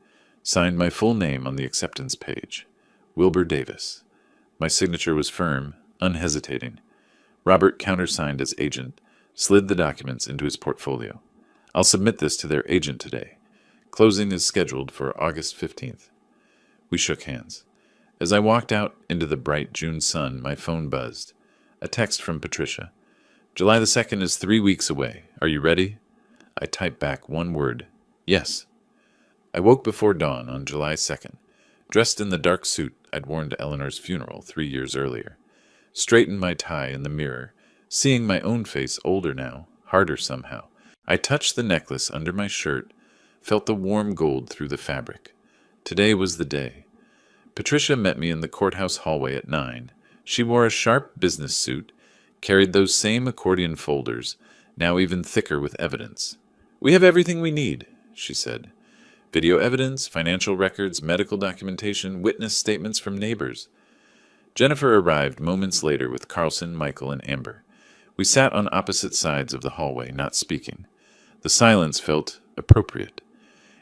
signed my full name on the acceptance page. Wilbur Davis. My signature was firm, unhesitating. Robert countersigned as agent, slid the documents into his portfolio. "I'll submit this to their agent today. Closing is scheduled for August 15th. We shook hands. As I walked out into the bright June sun, my phone buzzed. A text from Patricia. July the 2nd is 3 weeks away. Are you ready? I typed back one word. Yes. I woke before dawn on July 2nd, dressed in the dark suit I'd worn to Eleanor's funeral 3 years earlier. Straightened my tie in the mirror, seeing my own face older now, harder somehow. I touched the necklace under my shirt, felt the warm gold through the fabric. Today was the day. Patricia met me in the courthouse hallway at 9. She wore a sharp business suit, carried those same accordion folders, now even thicker with evidence. We have everything we need, she said. Video evidence, financial records, medical documentation, witness statements from neighbors. Jennifer arrived moments later with Carlson, Michael, and Amber. We sat on opposite sides of the hallway, not speaking. The silence felt appropriate.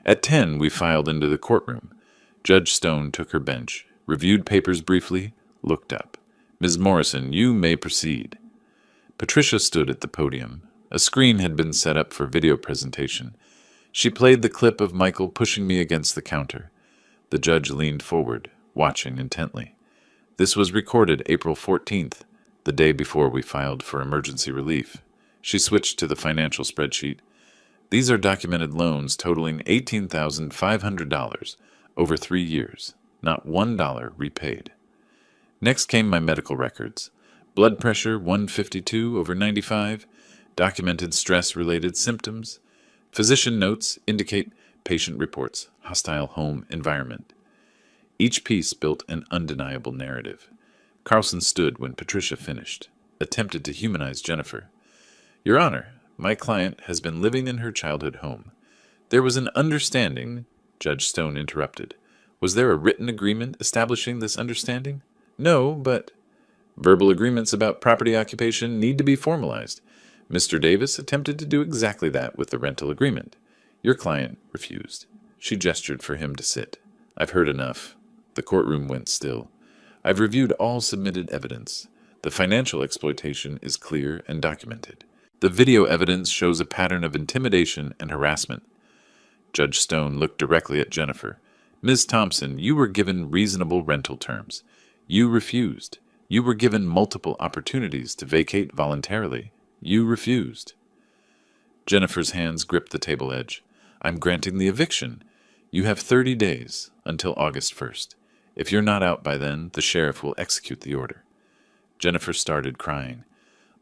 At 10, we filed into the courtroom. Judge Stone took her bench, reviewed papers briefly, looked up. Ms. Morrison, you may proceed. Patricia stood at the podium. A screen had been set up for video presentation. She played the clip of Michael pushing me against the counter. The judge leaned forward, watching intently. This was recorded April 14th, the day before we filed for emergency relief. She switched to the financial spreadsheet. These are documented loans totaling $18,500 over 3 years, not $1 repaid. Next came my medical records. Blood pressure 152 over 95, documented stress-related symptoms. Physician notes indicate patient reports, hostile home environment. Each piece built an undeniable narrative. Carlson stood when Patricia finished, attempted to humanize Jennifer. Your Honor, my client has been living in her childhood home. There was an understanding, Judge Stone interrupted. Was there a written agreement establishing this understanding? No, but verbal agreements about property occupation need to be formalized. Mr. Davis attempted to do exactly that with the rental agreement. Your client refused. She gestured for him to sit. I've heard enough. The courtroom went still. I've reviewed all submitted evidence. The financial exploitation is clear and documented. The video evidence shows a pattern of intimidation and harassment. Judge Stone looked directly at Jennifer. Ms. Thompson, you were given reasonable rental terms. You refused. You were given multiple opportunities to vacate voluntarily. You refused. Jennifer's hands gripped the table edge. I'm granting the eviction. You have 30 days until August 1st. If you're not out by then, the sheriff will execute the order. Jennifer started crying.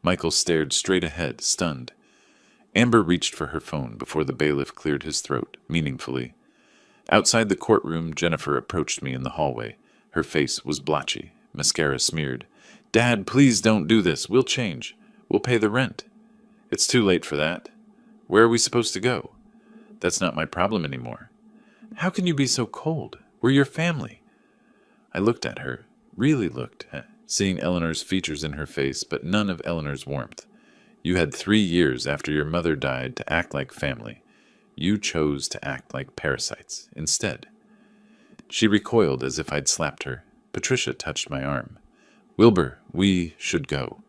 Michael stared straight ahead, stunned. Amber reached for her phone before the bailiff cleared his throat, meaningfully. Outside the courtroom, Jennifer approached me in the hallway. Her face was blotchy, mascara smeared. Dad, please don't do this. We'll change. We'll pay the rent. It's too late for that. Where are we supposed to go? That's not my problem anymore. How can you be so cold? We're your family. I looked at her, really looked, seeing Eleanor's features in her face, but none of Eleanor's warmth. You had 3 years after your mother died to act like family. You chose to act like parasites instead. She recoiled as if I'd slapped her. Patricia touched my arm. Wilbur, we should go.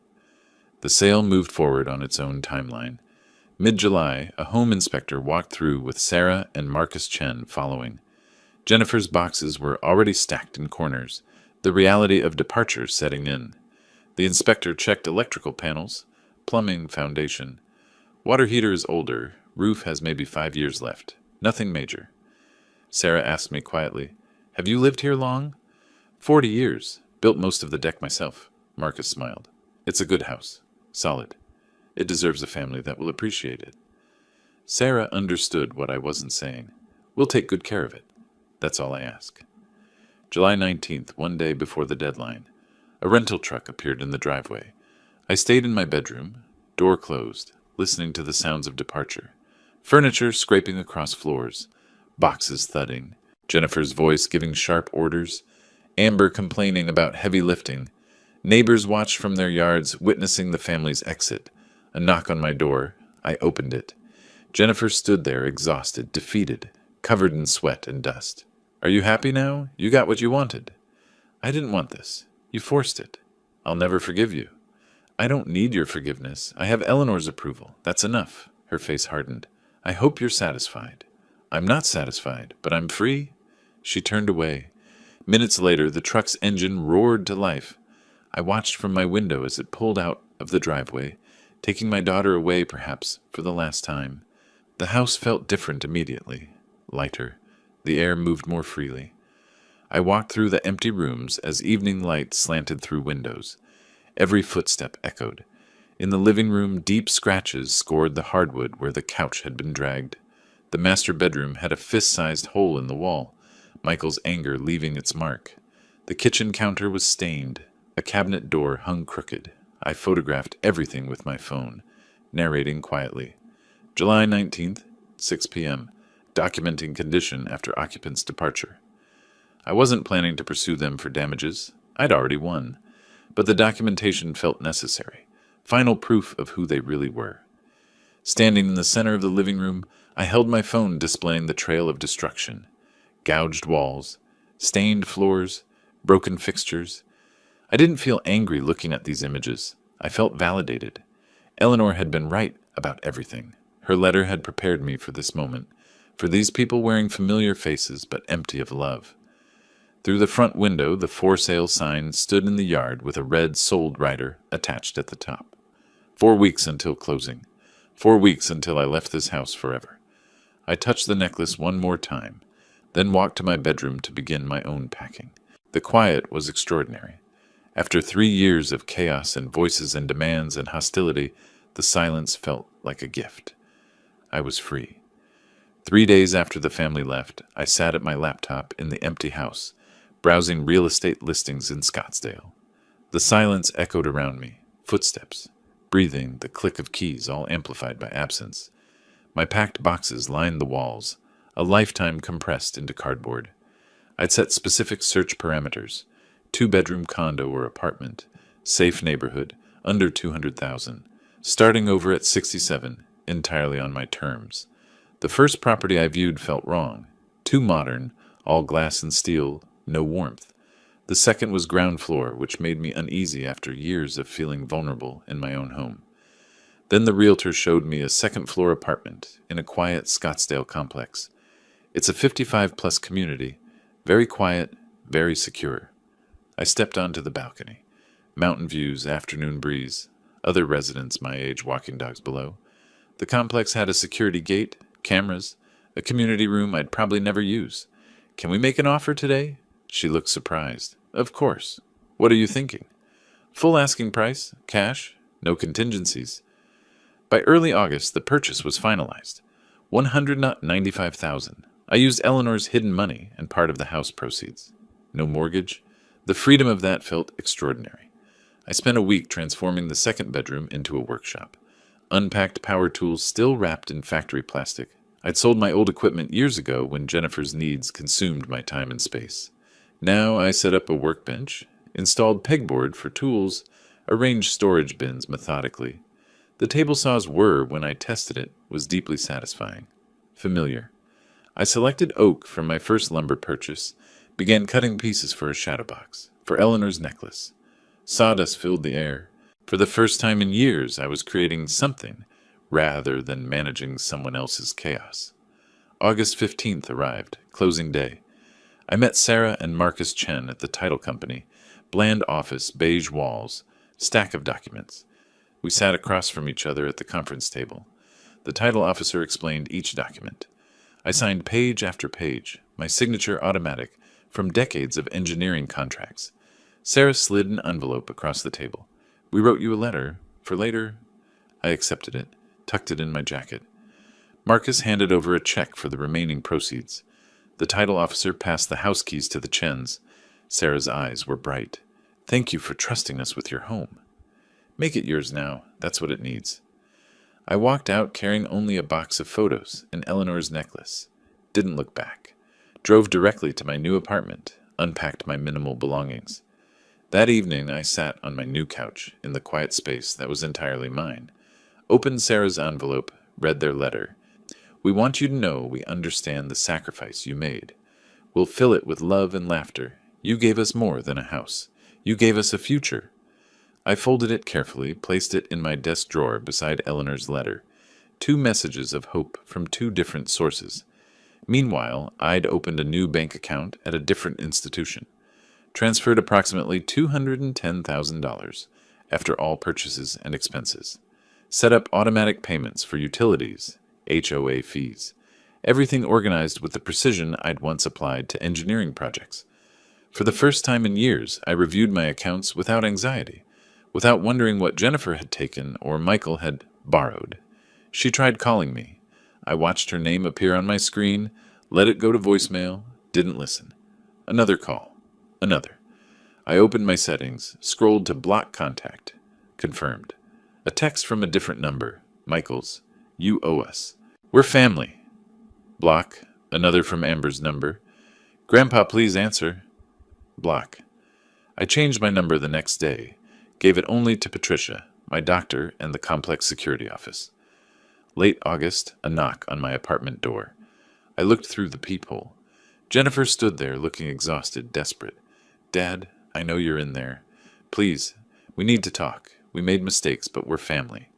The sale moved forward on its own timeline. Mid-July, a home inspector walked through with Sarah and Marcus Chen following. Jennifer's boxes were already stacked in corners, the reality of departure setting in. The inspector checked electrical panels, plumbing foundation. Water heater is older, roof has maybe 5 years left. Nothing major. Sarah asked me quietly, Have you lived here long? 40 years. Built most of the deck myself. Marcus smiled. It's a good house. Solid. It deserves a family that will appreciate it. Sarah understood what I wasn't saying. We'll take good care of it. That's all I ask. July 19th, one day before the deadline. A rental truck appeared in the driveway. I stayed in my bedroom, door closed, listening to the sounds of departure. Furniture scraping across floors, boxes thudding, Jennifer's voice giving sharp orders, Amber complaining about heavy lifting. Neighbors watched from their yards, witnessing the family's exit. A knock on my door. I opened it. Jennifer stood there, exhausted, defeated, covered in sweat and dust. Are you happy now? You got what you wanted. I didn't want this. You forced it. I'll never forgive you. I don't need your forgiveness. I have Eleanor's approval. That's enough. Her face hardened. I hope you're satisfied. I'm not satisfied, but I'm free. She turned away. Minutes later, the truck's engine roared to life. I watched from my window as it pulled out of the driveway, taking my daughter away perhaps for the last time. The house felt different immediately, lighter. The air moved more freely. I walked through the empty rooms as evening light slanted through windows. Every footstep echoed. In the living room, deep scratches scored the hardwood where the couch had been dragged. The master bedroom had a fist-sized hole in the wall, Michael's anger leaving its mark. The kitchen counter was stained. A cabinet door hung crooked. I photographed everything with my phone, narrating quietly. July 19th, 6 p.m., documenting condition after occupant's departure. I wasn't planning to pursue them for damages. I'd already won. But the documentation felt necessary. Final proof of who they really were. Standing in the center of the living room, I held my phone displaying the trail of destruction. Gouged walls, stained floors, broken fixtures. I didn't feel angry looking at these images. I felt validated. Eleanor had been right about everything. Her letter had prepared me for this moment, for these people wearing familiar faces but empty of love. Through the front window, the for sale sign stood in the yard with a red sold rider attached at the top. 4 weeks until closing. 4 weeks until I left this house forever. I touched the necklace one more time, then walked to my bedroom to begin my own packing. The quiet was extraordinary. After 3 years of chaos and voices and demands and hostility, the silence felt like a gift. I was free. 3 days after the family left, I sat at my laptop in the empty house, browsing real estate listings in Scottsdale. The silence echoed around me, footsteps, breathing, the click of keys, all amplified by absence. My packed boxes lined the walls, a lifetime compressed into cardboard. I'd set specific search parameters: 2-bedroom condo or apartment, safe neighborhood, under 200,000, starting over at 67, entirely on my terms. The first property I viewed felt wrong. Too modern, all glass and steel, no warmth. The second was ground floor, which made me uneasy after years of feeling vulnerable in my own home. Then the realtor showed me a second-floor apartment in a quiet Scottsdale complex. It's a 55-plus community, very quiet, very secure. I stepped onto the balcony. Mountain views, afternoon breeze, other residents my age walking dogs below. The complex had a security gate, cameras, a community room I'd probably never use. "Can we make an offer today?" She looked surprised. "Of course. What are you thinking?" "Full asking price, cash, no contingencies." By early August, the purchase was finalized. $195,000. I used Eleanor's hidden money and part of the house proceeds. No mortgage. The freedom of that felt extraordinary. I spent a week transforming the second bedroom into a workshop. Unpacked power tools still wrapped in factory plastic. I'd sold my old equipment years ago when Jennifer's needs consumed my time and space. Now I set up a workbench, installed pegboard for tools, arranged storage bins methodically. The table saws were, when I tested it, was deeply satisfying. Familiar. I selected oak from my first lumber purchase, began cutting pieces for a shadow box, for Eleanor's necklace. Sawdust filled the air. For the first time in years, I was creating something, rather than managing someone else's chaos. August 15th arrived, closing day. I met Sarah and Marcus Chen at the title company. Bland office, beige walls, stack of documents. We sat across from each other at the conference table. The title officer explained each document. I signed page after page, my signature automatic, from decades of engineering contracts. Sarah slid an envelope across the table. "We wrote you a letter. For later." I accepted it, tucked it in my jacket. Marcus handed over a check for the remaining proceeds. The title officer passed the house keys to the Chens. Sarah's eyes were bright. "Thank you for trusting us with your home." "Make it yours now. That's what it needs." I walked out carrying only a box of photos and Eleanor's necklace. Didn't look back. Drove directly to my new apartment, unpacked my minimal belongings. That evening I sat on my new couch in the quiet space that was entirely mine. Opened Sarah's envelope, read their letter. "We want you to know we understand the sacrifice you made. We'll fill it with love and laughter. You gave us more than a house. You gave us a future." I folded it carefully, placed it in my desk drawer beside Eleanor's letter. 2 messages of hope from 2 different sources. Meanwhile, I'd opened a new bank account at a different institution, transferred approximately $210,000 after all purchases and expenses, set up automatic payments for utilities, HOA fees, everything organized with the precision I'd once applied to engineering projects. For the first time in years, I reviewed my accounts without anxiety, without wondering what Jennifer had taken or Michael had borrowed. She tried calling me. I watched her name appear on my screen, let it go to voicemail, didn't listen. Another call. Another. I opened my settings, scrolled to block contact. Confirmed. A text from a different number. Michael's. You owe us. We're family. Block. Another from Amber's number. Grandpa, please answer. Block. I changed my number the next day, gave it only to Patricia, my doctor, and the complex security office. Late August, a knock on my apartment door. I looked through the peephole. Jennifer stood there, looking exhausted, desperate. Dad, I know you're in there. Please, we need to talk. We made mistakes, but we're family.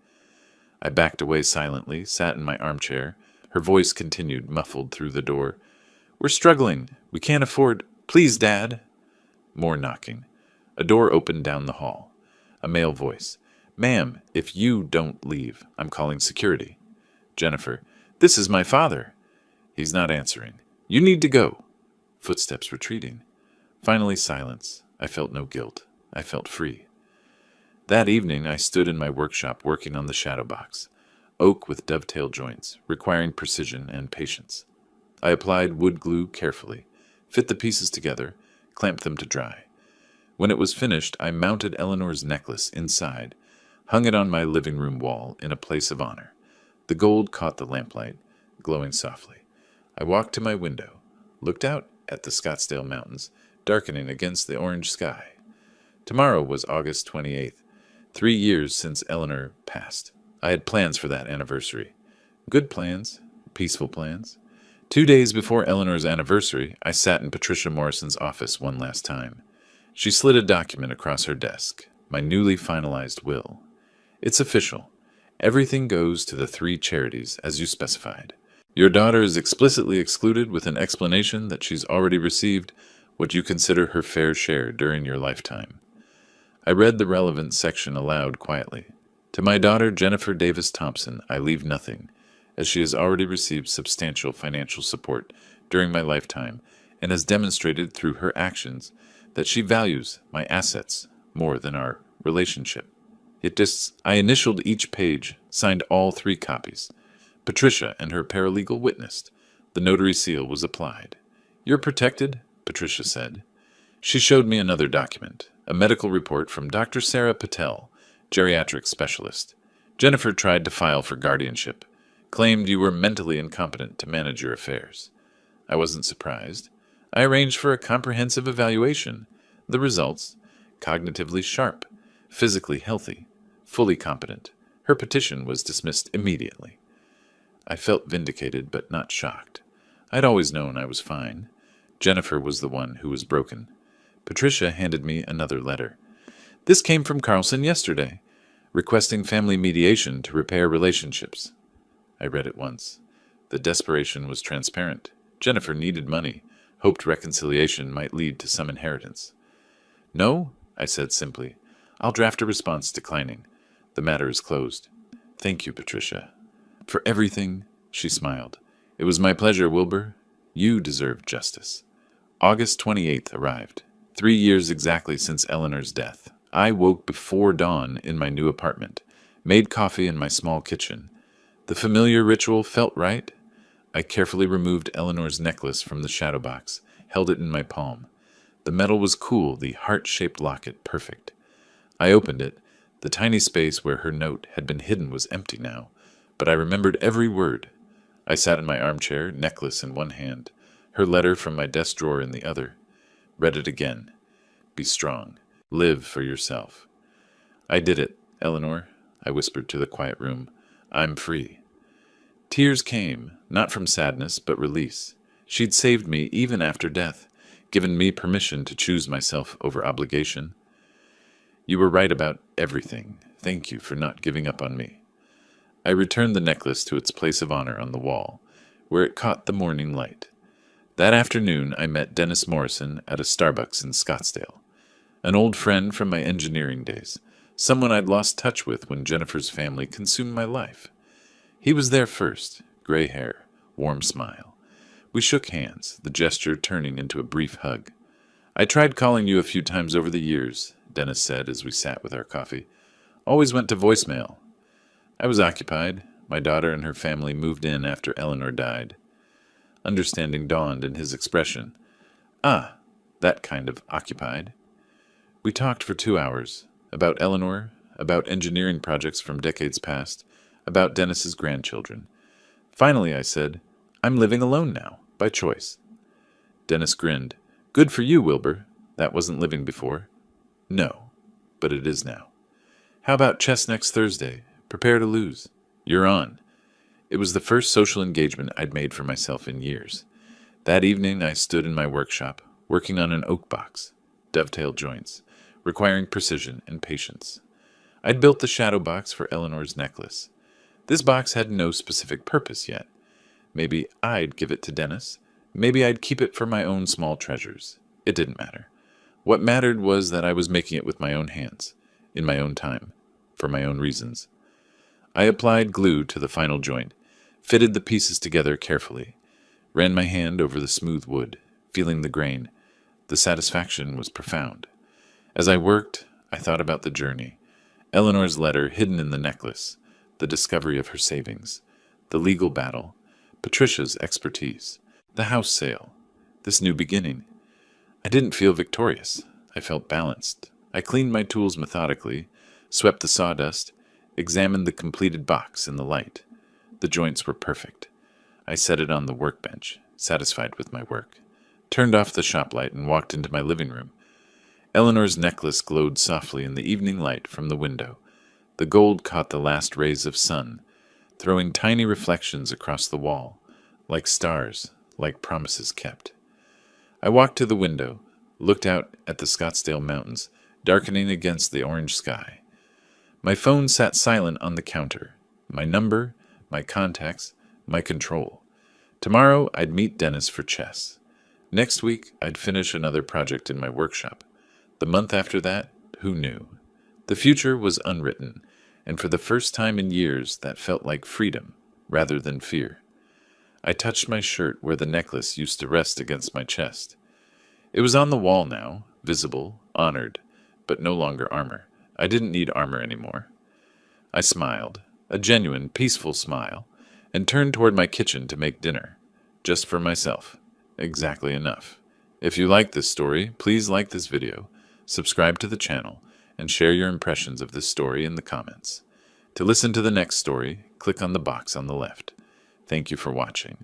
I backed away silently, sat in my armchair. Her voice continued, muffled through the door. We're struggling. We can't afford... Please, Dad. More knocking. A door opened down the hall. A male voice. Ma'am, if you don't leave, I'm calling security. Jennifer. This is my father. He's not answering. You need to go. Footsteps retreating. Finally silence. I felt no guilt. I felt free. That evening I stood in my workshop working on the shadow box. Oak with dovetail joints, requiring precision and patience. I applied wood glue carefully, fit the pieces together, clamped them to dry. When it was finished, I mounted Eleanor's necklace inside, hung it on my living room wall in a place of honor. The gold caught the lamplight, glowing softly. I walked to my window, looked out at the Scottsdale Mountains, darkening against the orange sky. Tomorrow was August 28th, 3 years since Eleanor passed. I had plans for that anniversary. Good plans, peaceful plans. 2 days before Eleanor's anniversary, I sat in Patricia Morrison's office one last time. She slid a document across her desk, my newly finalized will. It's official. Everything goes to the 3 charities, as you specified. Your daughter is explicitly excluded with an explanation that she's already received what you consider her fair share during your lifetime. I read the relevant section aloud quietly. To my daughter, Jennifer Davis Thompson, I leave nothing, as she has already received substantial financial support during my lifetime and has demonstrated through her actions that she values my assets more than our relationship. I initialed each page, signed all 3 copies. Patricia and her paralegal witnessed. The notary seal was applied. You're protected, Patricia said. She showed me another document, a medical report from Dr. Sarah Patel, geriatric specialist. Jennifer tried to file for guardianship, claimed you were mentally incompetent to manage your affairs. I wasn't surprised. I arranged for a comprehensive evaluation. The results, cognitively sharp, physically healthy, fully competent. Her petition was dismissed immediately. I felt vindicated but not shocked. I'd always known I was fine. Jennifer was the one who was broken. Patricia handed me another letter. This came from Carlson yesterday, requesting family mediation to repair relationships. I read it once. The desperation was transparent. Jennifer needed money, hoped reconciliation might lead to some inheritance. No, I said simply. I'll draft a response declining. The matter is closed. Thank you, Patricia. For everything, she smiled. It was my pleasure, Wilbur. You deserve justice. August 28th arrived. 3 years exactly since Eleanor's death. I woke before dawn in my new apartment, made coffee in my small kitchen. The familiar ritual felt right. I carefully removed Eleanor's necklace from the shadow box, held it in my palm. The metal was cool, the heart-shaped locket perfect. I opened it. The tiny space where her note had been hidden was empty now, but I remembered every word. I sat in my armchair, necklace in one hand, her letter from my desk drawer in the other. Read it again. Be strong. Live for yourself. I did it, Eleanor, I whispered to the quiet room. I'm free. Tears came, not from sadness, but release. She'd saved me even after death, given me permission to choose myself over obligation. You were right about everything. Thank you for not giving up on me. I returned the necklace to its place of honor on the wall, where it caught the morning light. That afternoon, I met Dennis Morrison at a Starbucks in Scottsdale, an old friend from my engineering days, someone I'd lost touch with when Jennifer's family consumed my life. He was there first, gray hair, warm smile. We shook hands, the gesture turning into a brief hug. I tried calling you a few times over the years, Dennis said as we sat with our coffee. Always went to voicemail. I was occupied. My daughter and her family moved in after Eleanor died. Understanding dawned in his expression. Ah, that kind of occupied. We talked for 2 hours, about Eleanor, about engineering projects from decades past, about Dennis's grandchildren. Finally, I said, I'm living alone now, by choice. Dennis grinned. Good for you, Wilbur. That wasn't living before. No, but it is now. How about chess next Thursday? Prepare to lose. You're on. It was the first social engagement I'd made for myself in years. That evening I stood in my workshop, working on an oak box, dovetail joints, requiring precision and patience. I'd built the shadow box for Eleanor's necklace. This box had no specific purpose yet. Maybe I'd give it to Dennis. Maybe I'd keep it for my own small treasures. It didn't matter. What mattered was that I was making it with my own hands, in my own time, for my own reasons. I applied glue to the final joint, fitted the pieces together carefully, ran my hand over the smooth wood, feeling the grain. The satisfaction was profound. As I worked, I thought about the journey, Eleanor's letter hidden in the necklace, the discovery of her savings, the legal battle, Patricia's expertise, the house sale, this new beginning. I didn't feel victorious. I felt balanced. I cleaned my tools methodically, swept the sawdust, examined the completed box in the light. The joints were perfect. I set it on the workbench, satisfied with my work, turned off the shop light and walked into my living room. Eleanor's necklace glowed softly in the evening light from the window. The gold caught the last rays of sun, throwing tiny reflections across the wall, like stars, like promises kept. I walked to the window, looked out at the Scottsdale Mountains, darkening against the orange sky. My phone sat silent on the counter. My number, my contacts, my control. Tomorrow I'd meet Dennis for chess. Next week I'd finish another project in my workshop. The month after that, who knew? The future was unwritten, and for the first time in years that felt like freedom rather than fear. I touched my shirt where the necklace used to rest against my chest. It was on the wall now, visible, honored, but no longer armor. I didn't need armor anymore. I smiled, a genuine, peaceful smile, and turned toward my kitchen to make dinner. Just for myself. Exactly enough. If you like this story, please like this video, subscribe to the channel, and share your impressions of this story in the comments. To listen to the next story, click on the box on the left. Thank you for watching.